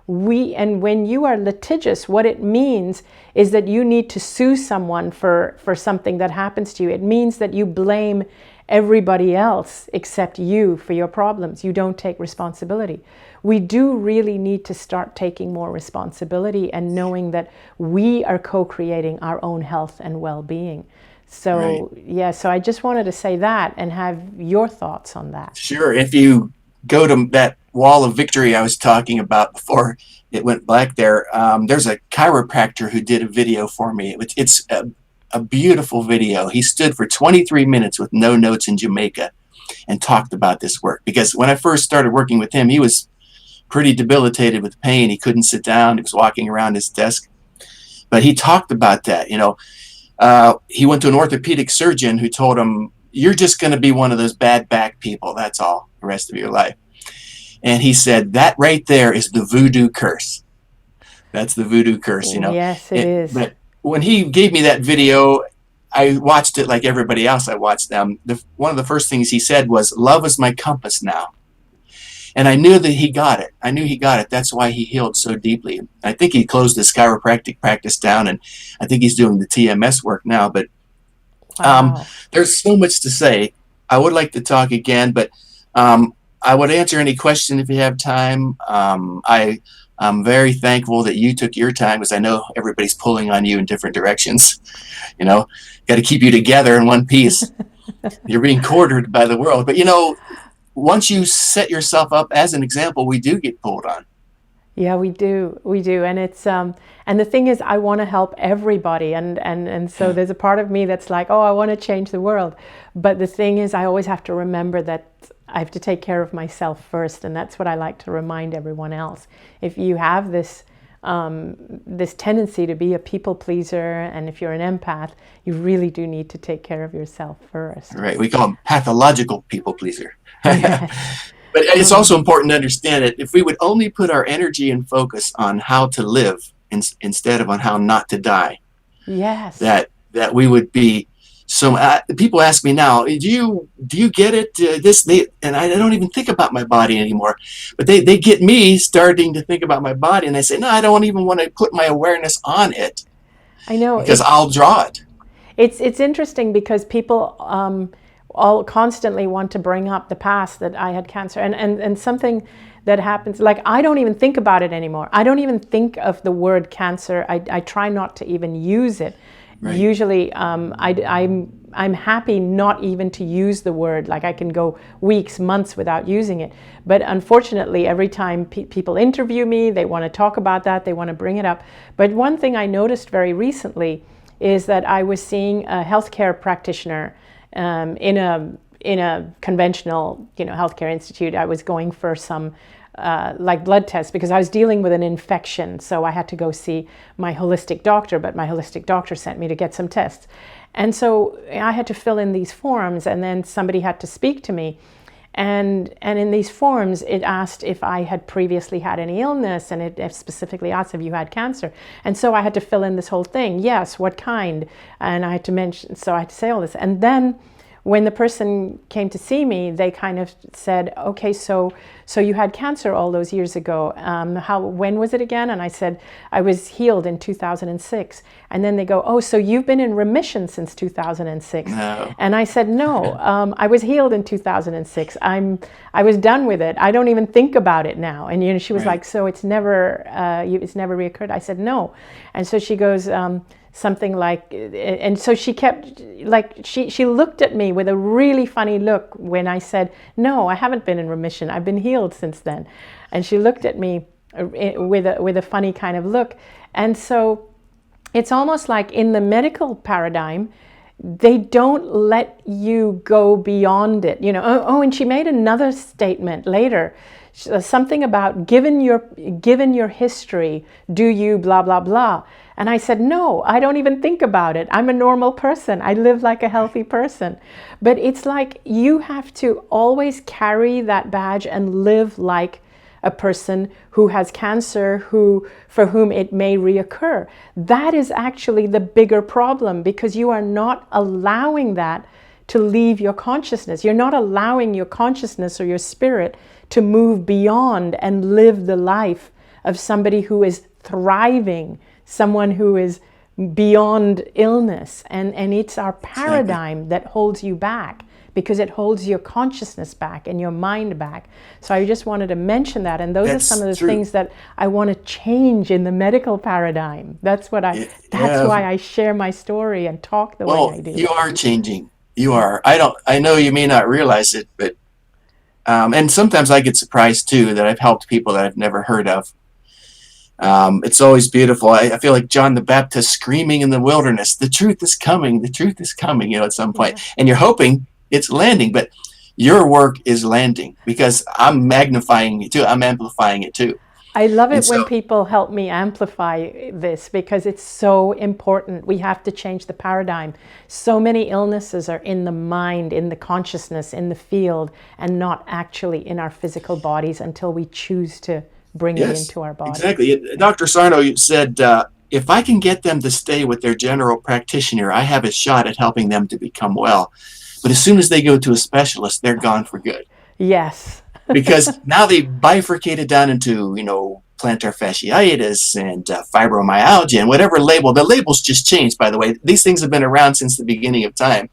And when you are litigious, what it means is that you need to sue someone for something that happens to you. It means that you blame everybody else except you for your problems. You don't take responsibility. We do really need to start taking more responsibility and knowing that we are co-creating our own health and well-being. So, right. So I just wanted to say that and have your thoughts on that. Sure. If you go to that wall of victory I was talking about before it went black there, there's a chiropractor who did a video for me. It's a beautiful video. He stood for 23 minutes with no notes in Jamaica and talked about this work. Because when I first started working with him, he was pretty debilitated with pain. He couldn't sit down. He was walking around his desk. But he talked about that. He went to an orthopedic surgeon who told him, you're just going to be one of those bad back people. That's all the rest of your life. And he said, that right there is the voodoo curse. That's the voodoo curse, Yes, it is. But when he gave me that video, I watched it like everybody else. I watched them. One of the first things he said was, love is my compass now. And I knew that he got it. I knew he got it. That's why he healed so deeply. I think he closed his chiropractic practice down, and I think he's doing the TMS work now. But wow. There's so much to say. I would like to talk again, but I would answer any question if you have time. I'm very thankful that you took your time, because I know everybody's pulling on you in different directions. Got to keep you together in one piece. You're being quartered by the world. But, once you set yourself up as an example, we do get pulled on. Yeah, we do. And it's and the thing is, I want to help everybody, and so there's a part of me that's like, oh, I want to change the world. But the thing is, I always have to remember that I have to take care of myself first, and that's what I like to remind everyone else. If you have this tendency to be a people pleaser, and if you're an empath, you really do need to take care of yourself first. Right. We call them pathological people pleaser. But it's also important to understand that if we would only put our energy and focus on how to live instead of on how not to die, yes, that we would be. So people ask me now, do you get it? And I don't even think about my body anymore. But they get me starting to think about my body, and they say, no, I don't even want to put my awareness on it. I know, because I'll draw it. It's interesting because people all constantly want to bring up the past, that I had cancer, and something that happens, like I don't even think about it anymore. I don't even think of the word cancer. I try not to even use it. Right. Usually, I'm happy not even to use the word. Like I can go weeks, months without using it. But unfortunately, every time people interview me, they want to talk about that, they want to bring it up. But one thing I noticed very recently is that I was seeing a healthcare practitioner in a conventional, healthcare institute. I was going for some like blood tests because I was dealing with an infection. So I had to go see my holistic doctor, but my holistic doctor sent me to get some tests. And so I had to fill in these forms, and then somebody had to speak to me. And in these forms, it asked if I had previously had any illness, and it specifically asked if you had cancer. And so I had to fill in this whole thing. Yes, what kind? And I had to mention, so I had to say all this. And then when the person came to see me, they kind of said, okay, so you had cancer all those years ago. When was it again? And I said, I was healed in 2006. And then they go, oh, so you've been in remission since 2006. No. And I said, no, I was healed in 2006. I was done with it. I don't even think about it now. And she was like, so it's never reoccurred? I said, no. And so she goes, something like, and so she kept, like, she looked at me with a really funny look when I said, no, I haven't been in remission. I've been healed since then. And she looked at me with a funny kind of look. And so it's almost like in the medical paradigm, they don't let you go beyond it. And she made another statement later, something about given your history, do you blah, blah, blah. And I said, no, I don't even think about it. I'm a normal person. I live like a healthy person. But it's like you have to always carry that badge and live like a person who has cancer, for whom it may reoccur. That is actually the bigger problem, because you are not allowing that to leave your consciousness. You're not allowing your consciousness or your spirit to move beyond and live the life of somebody who is thriving, someone who is beyond illness. And it's our paradigm that holds you back, because it holds your consciousness back and your mind back. So I just wanted to mention that. And those are some of the things that I want to change in the medical paradigm. That's what that's why I share my story and talk the way I do. You are changing. You are. I know you may not realize it, but and sometimes I get surprised too that I've helped people that I've never heard of. It's always beautiful. I feel like John the Baptist screaming in the wilderness, the truth is coming, the truth is coming, at some point. Yeah. And you're hoping it's landing, but your work is landing because I'm magnifying it too. I'm amplifying it too. I love it when people help me amplify this, because it's so important. We have to change the paradigm. So many illnesses are in the mind, in the consciousness, in the field, and not actually in our physical bodies until we choose to bring it into our body. Exactly. Dr. Sarno said, if I can get them to stay with their general practitioner, I have a shot at helping them to become well. But as soon as they go to a specialist, they're gone for good. Yes. Because now they bifurcated down into, plantar fasciitis and fibromyalgia and whatever label. The labels just changed, by the way. These things have been around since the beginning of time.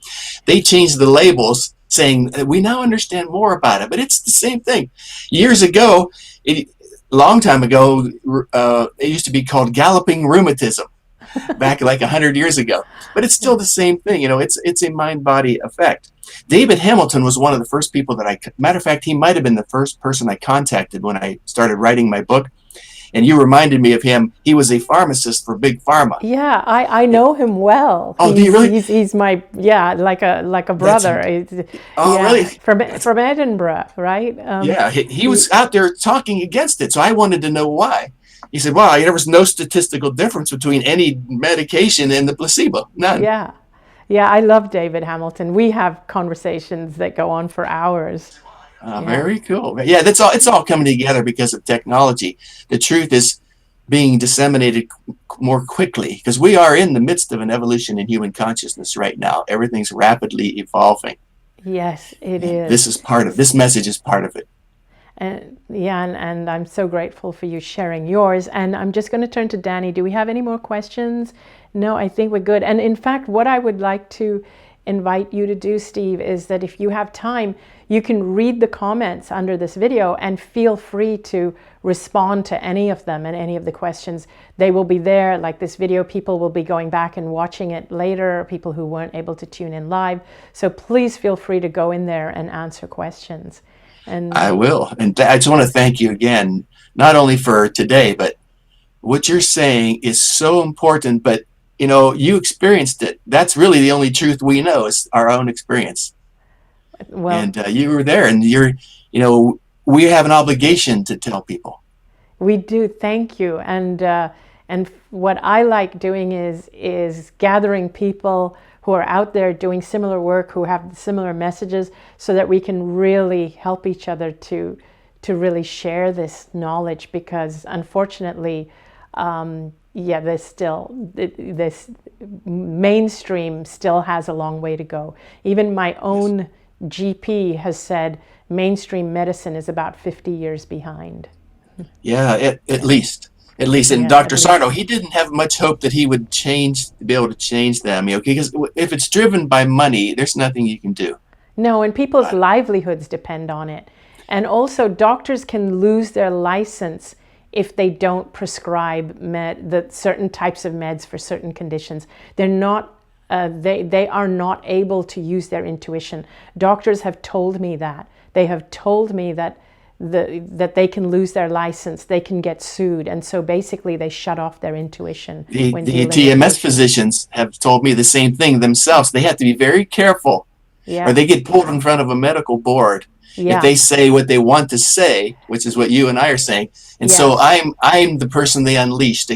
They changed the labels saying, we now understand more about it, but it's the same thing. Years ago, long time ago, it used to be called galloping rheumatism, back like 100 years ago. But it's still the same thing. It's a mind-body effect. David Hamilton was one of the first people matter of fact, he might have been the first person I contacted when I started writing my book. And you reminded me of him. He was a pharmacist for Big Pharma. Yeah, I know him well. Oh, do you really? He's my, like a brother. Really? From Edinburgh, right? He was out there talking against it. So I wanted to know why. He said, wow, there was no statistical difference between any medication and the placebo. None. Yeah, I love David Hamilton. We have conversations that go on for hours. Very cool. Yeah, it's all coming together because of technology. The truth is being disseminated more quickly because we are in the midst of an evolution in human consciousness right now. Everything's rapidly evolving. Yes, it is. This message is part of it. And I'm so grateful for you sharing yours. And I'm just going to turn to Danny. Do we have any more questions? No, I think we're good. And in fact, what I would like to invite you to do, Steve, is that if you have time, you can read the comments under this video and feel free to respond to any of them and any of the questions. They will be there, like this video, people will be going back and watching it later, people who weren't able to tune in live. So please feel free to go in there and answer questions. And I will. And I just want to thank you again, not only for today, but what you're saying is so important. But, you know, you experienced it. That's really the only truth we know is our own experience. well, And you were there, and you know, we have an obligation to tell people. we do. Thank you. And what I like doing is gathering people who are out there doing similar work, who have similar messages, so that we can really help each other to really share this knowledge. Because unfortunately, this mainstream still has a long way to go. Even my own GP has said mainstream medicine is about 50 years behind. Yeah, at least. And Yeah, Dr. at Sarno, least. he didn't have much hope that he would be able to change them. You know, because if it's driven by money, there's nothing you can do. No, and people's livelihoods depend on it. And also, doctors can lose their license if they don't prescribe the certain types of meds for certain conditions. They're not. They are not able to use their intuition. Doctors have told me that. They have told me that that they can lose their license, they can get sued, and so basically they shut off their intuition. The when TMS dealing with physicians have told me the same thing themselves. They have to be very careful, Yeah, or they get pulled in front of a medical board if yeah, they say what they want to say, which is what you and I are saying. And so I'm the person they unleashed.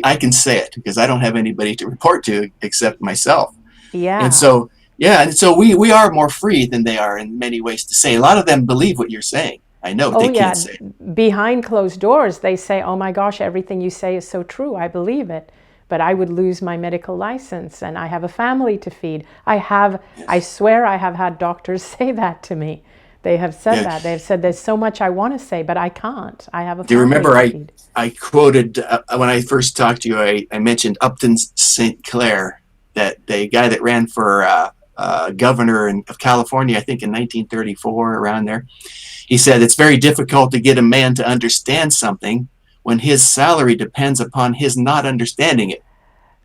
I can say it because I don't have anybody to report to except myself. yeah. And so, yeah, and so we are more free than they are in many ways to say. A lot of them believe what you're saying. I know Oh they yeah, can't say it. behind closed doors, they say, "Oh my gosh, everything you say is so true. I believe it." But I would lose my medical license, and I have a family to feed. I swear I have had doctors say that to me. They have said Yeah. that. They've said, "There's so much I want to say, but I can't. I have a Do you family remember to I feed." quoted when I first talked to you, I mentioned Upton St. Clair, that the guy that ran for governor of California, I think in 1934, around there. He said, it's very difficult to get a man to understand something when his salary depends upon his not understanding it.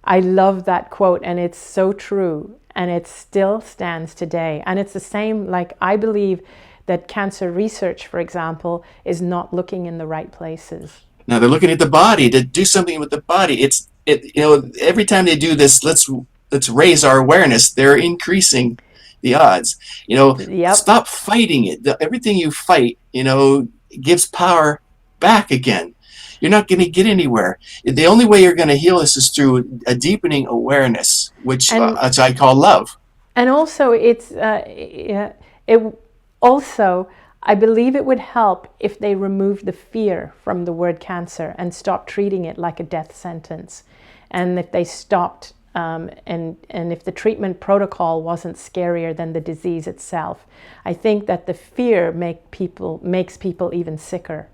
I love that quote, and it's so true, and it still stands today. And it's the same, like, I believe that cancer research, for example, is not looking in the right places. Now they're looking at the body to do something with the body. You know, every time they do this, let's raise our awareness. They're increasing the odds. You know, Yep. stop fighting it. Everything you fight, you know, gives power back again. You're not going to get anywhere. The only way you're going to heal this is through a deepening awareness, which I call love. And also, I believe it would help if they removed the fear from the word cancer and stopped treating it like a death sentence. And if they stopped, and if the treatment protocol wasn't scarier than the disease itself. I think that the fear makes people even sicker.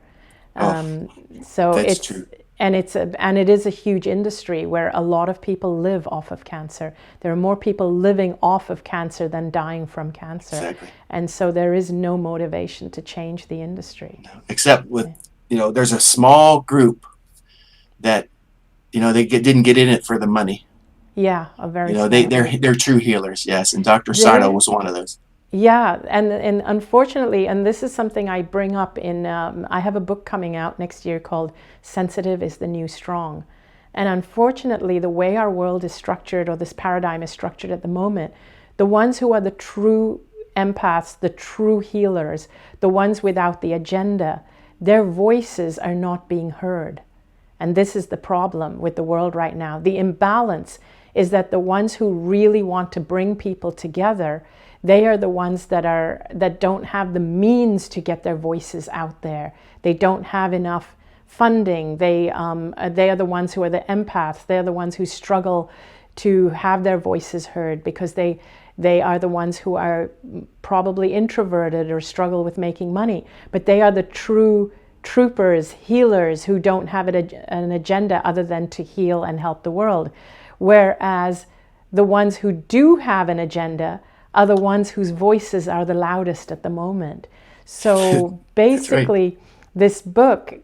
So that's it's true. And it is a huge industry where a lot of people live off of cancer. There are more people living off of cancer than dying from cancer. Exactly. And so there is no motivation to change the industry. Except with, you know, there's a small group that, you know, didn't get in it for the money. Yeah, a very You know, small group. they're true healers, yes. And Dr. Sarno was one of those. Yeah, and unfortunately, and this is something I bring up in, I have a book coming out next year called Sensitive is the New Strong. And unfortunately, the way our world is structured, or this paradigm is structured at the moment, the ones who are the true empaths, the true healers, the ones without the agenda, their voices are not being heard. And this is the problem with the world right now. The imbalance is that the ones who really want to bring people together, they are the ones that don't have the means to get their voices out there. They don't have enough funding. They are the ones who are the empaths. They're the ones who struggle to have their voices heard because they are the ones who are probably introverted or struggle with making money. But they are the true troopers, healers who don't have an agenda other than to heal and help the world. Whereas the ones who do have an agenda are the ones whose voices are the loudest at the moment. So basically, this book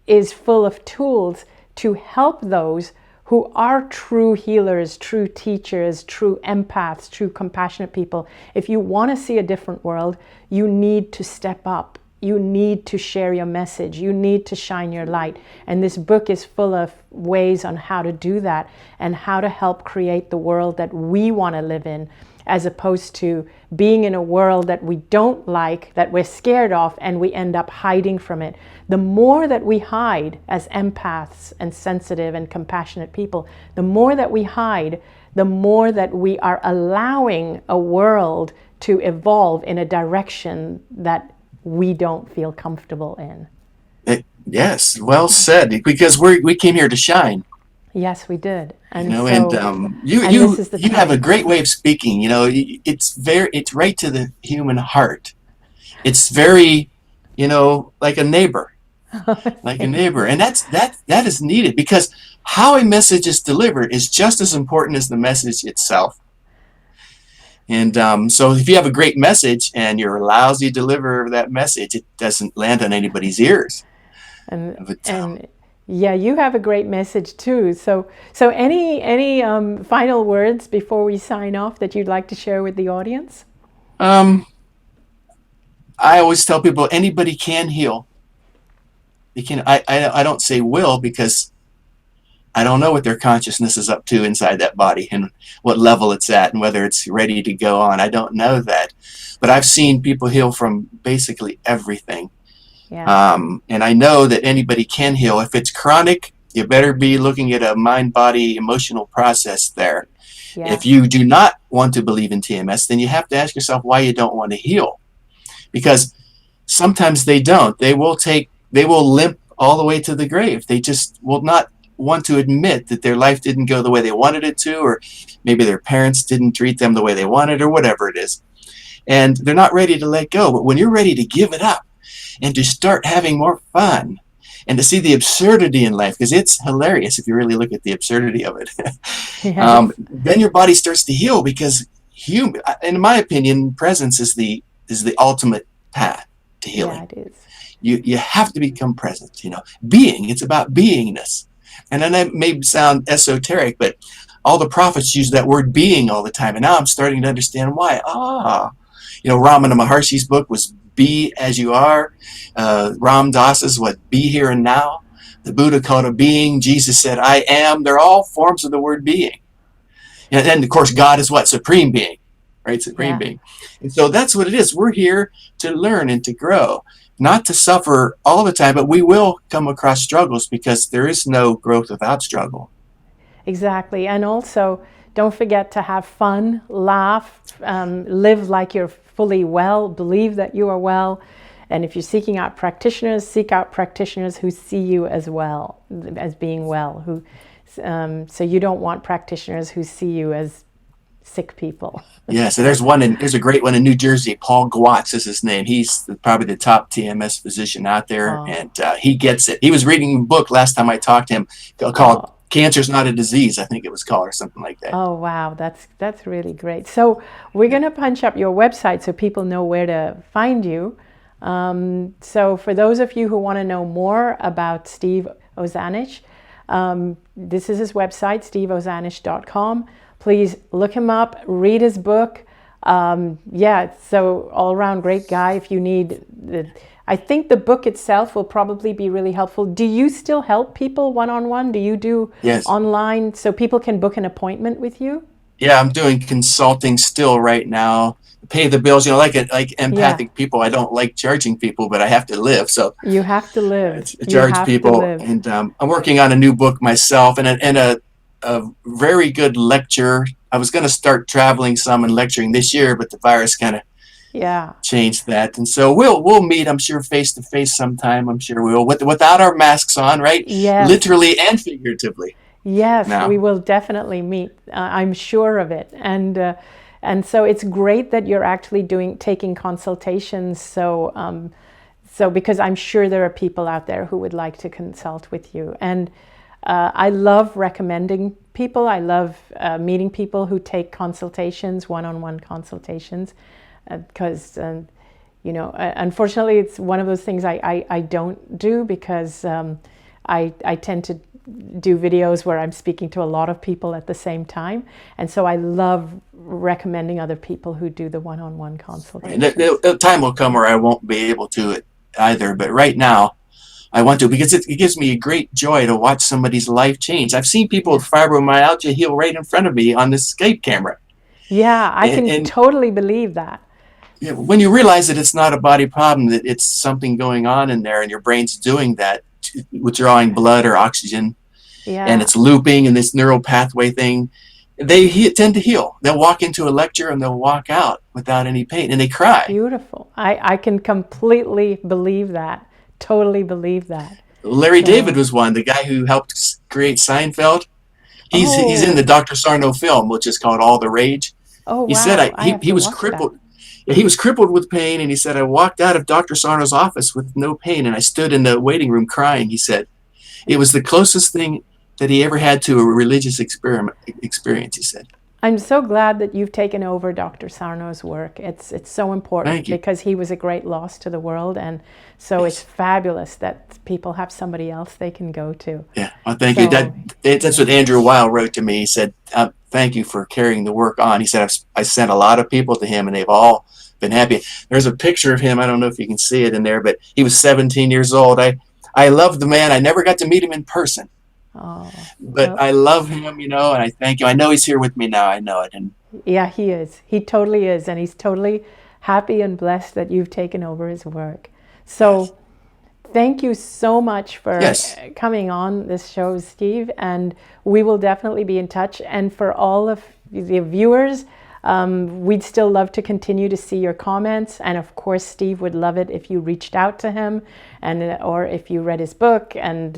is full of tools to help those who are true healers, true teachers, true empaths, true compassionate people. If you want to see a different world, you need to step up. You need to share your message. You need to shine your light. And this book is full of ways on how to do that and how to help create the world that we want to live in, as opposed to being in a world that we don't like, that we're scared of, and we end up hiding from it. The more that we hide as empaths and sensitive and compassionate people, the more that we hide, the more that we are allowing a world to evolve in a direction that we don't feel comfortable in. Yes, well said. Because we came here to shine. Yes, we did. And you know, so, you have a great way of speaking. You know, it's right to the human heart. It's very, like a neighbor, and that is needed, because how a message is delivered is just as important as the message itself. And so if you have a great message and you're a lousy deliverer of that message, it doesn't land on anybody's ears. And yeah, you have a great message too. So any final words before we sign off that you'd like to share with the audience? I always tell people anybody can heal. They can. I don't say will, because I don't know what their consciousness is up to inside that body and what level it's at and whether it's ready to go on. I don't know that. But I've seen people heal from basically everything. Yeah. And I know that anybody can heal. If it's chronic, you better be looking at a mind-body emotional process there. Yeah. If you do not want to believe in TMS, then you have to ask yourself why you don't want to heal. Because sometimes they don't. They will limp all the way to the grave. They just will not want to admit that their life didn't go the way they wanted it to, or maybe their parents didn't treat them the way they wanted, or whatever it is. And they're not ready to let go. But when you're ready to give it up and to start having more fun and to see the absurdity in life, because it's hilarious if you really look at the absurdity of it, yes. Then your body starts to heal, because in my opinion, presence is the ultimate path to healing. Yeah, it is. You have to become present. Being, it's about beingness. And then that may sound esoteric, but all the prophets use that word being all the time. And now I'm starting to understand why. Ramana Maharshi's book was Be As You Are. Ram Dass's Be Here and Now. The Buddha called it being. Jesus said, I am. They're all forms of the word being. And then, of course, God is what? Supreme being, right? Supreme being. And so that's what it is. We're here to learn and to grow. Not to suffer all the time, but we will come across struggles, because there is no growth without struggle. Exactly. And also, don't forget to have fun, laugh, live like you're fully well, believe that you are well. And if you're seeking out practitioners, seek out practitioners who see you as well, as being well. So you don't want practitioners who see you as sick people. Yeah, so there's a great one in New Jersey. Paul Gwatz is his name. He's probably the top TMS physician out there, and he gets it. He was reading a book last time I talked to him called Cancer's Not a Disease, I think it was called, or something like that. Oh, wow, that's really great. So we're going to punch up your website so people know where to find you. So for those of you who want to know more about Steve Ozanich, this is his website, steveozanich.com. Please look him up, read his book. So all around great guy. If you need, I think the book itself will probably be really helpful. Do you still help people one-on-one? Do you do online so people can book an appointment with you? Yeah, I'm doing consulting still right now. Pay the bills, like empathic people. I don't like charging people, but I have to live. So you have to live. Charge people, and I'm working on a new book myself, and a very good lecture. I was going to start traveling some and lecturing this year, but the virus kind of changed that. And so we'll meet, I'm sure, face to face sometime. I'm sure we'll, without our masks on, right? Yes. Literally and figuratively. Yes, we will definitely meet. I'm sure of it. And so it's great that you're actually taking consultations. So because I'm sure there are people out there who would like to consult with you. And I love recommending people. I love meeting people who take consultations, one-on-one consultations, because unfortunately, it's one of those things I don't do, because I tend to do videos where I'm speaking to a lot of people at the same time. And so I love recommending other people who do the one-on-one consultation. The time will come where I won't be able to either. But right now, I want to, because it gives me a great joy to watch somebody's life change. I've seen people with fibromyalgia heal right in front of me on this Skype camera. Yeah, I can totally believe that. Yeah, when you realize that it's not a body problem, that it's something going on in there, and your brain's doing that, withdrawing blood or oxygen, and it's looping and this neural pathway thing, they tend to heal. They'll walk into a lecture and they'll walk out without any pain, and they cry. Beautiful. I can completely believe that. Totally believe that. Larry David was one, the guy who helped create Seinfeld. He's in the Dr. Sarno film, which is called All the Rage. Oh, he wow. said he was crippled. Yeah, he was crippled with pain, and he said, I walked out of Dr. Sarno's office with no pain, and I stood in the waiting room crying. He said it was the closest thing that he ever had to a religious experience, he said. I'm so glad that you've taken over Dr. Sarno's work. It's so important, because he was a great loss to the world, and so it's fabulous that people have somebody else they can go to. Yeah, well, thank you. That's what Andrew Weil wrote to me. He said, thank you for carrying the work on. He said, I sent a lot of people to him, and they've all been happy. There's a picture of him. I don't know if you can see it in there, but he was 17 years old. I love the man. I never got to meet him in person. But I love him, and I thank you. I know he's here with me now. I know it. And yeah, he is. He totally is. And he's totally happy and blessed that you've taken over his work. So thank you so much for coming on this show, Steve. And we will definitely be in touch. And for all of the viewers, we'd still love to continue to see your comments. And of course, Steve would love it if you reached out to him, or if you read his book. And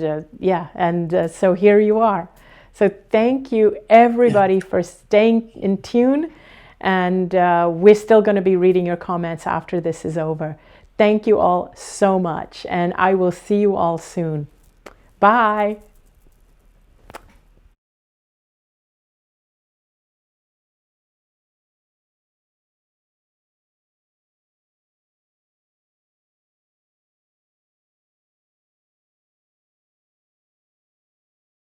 so here you are. So thank you, everybody, for staying in tune. And we're still going to be reading your comments after this is over. Thank you all so much. And I will see you all soon. Bye.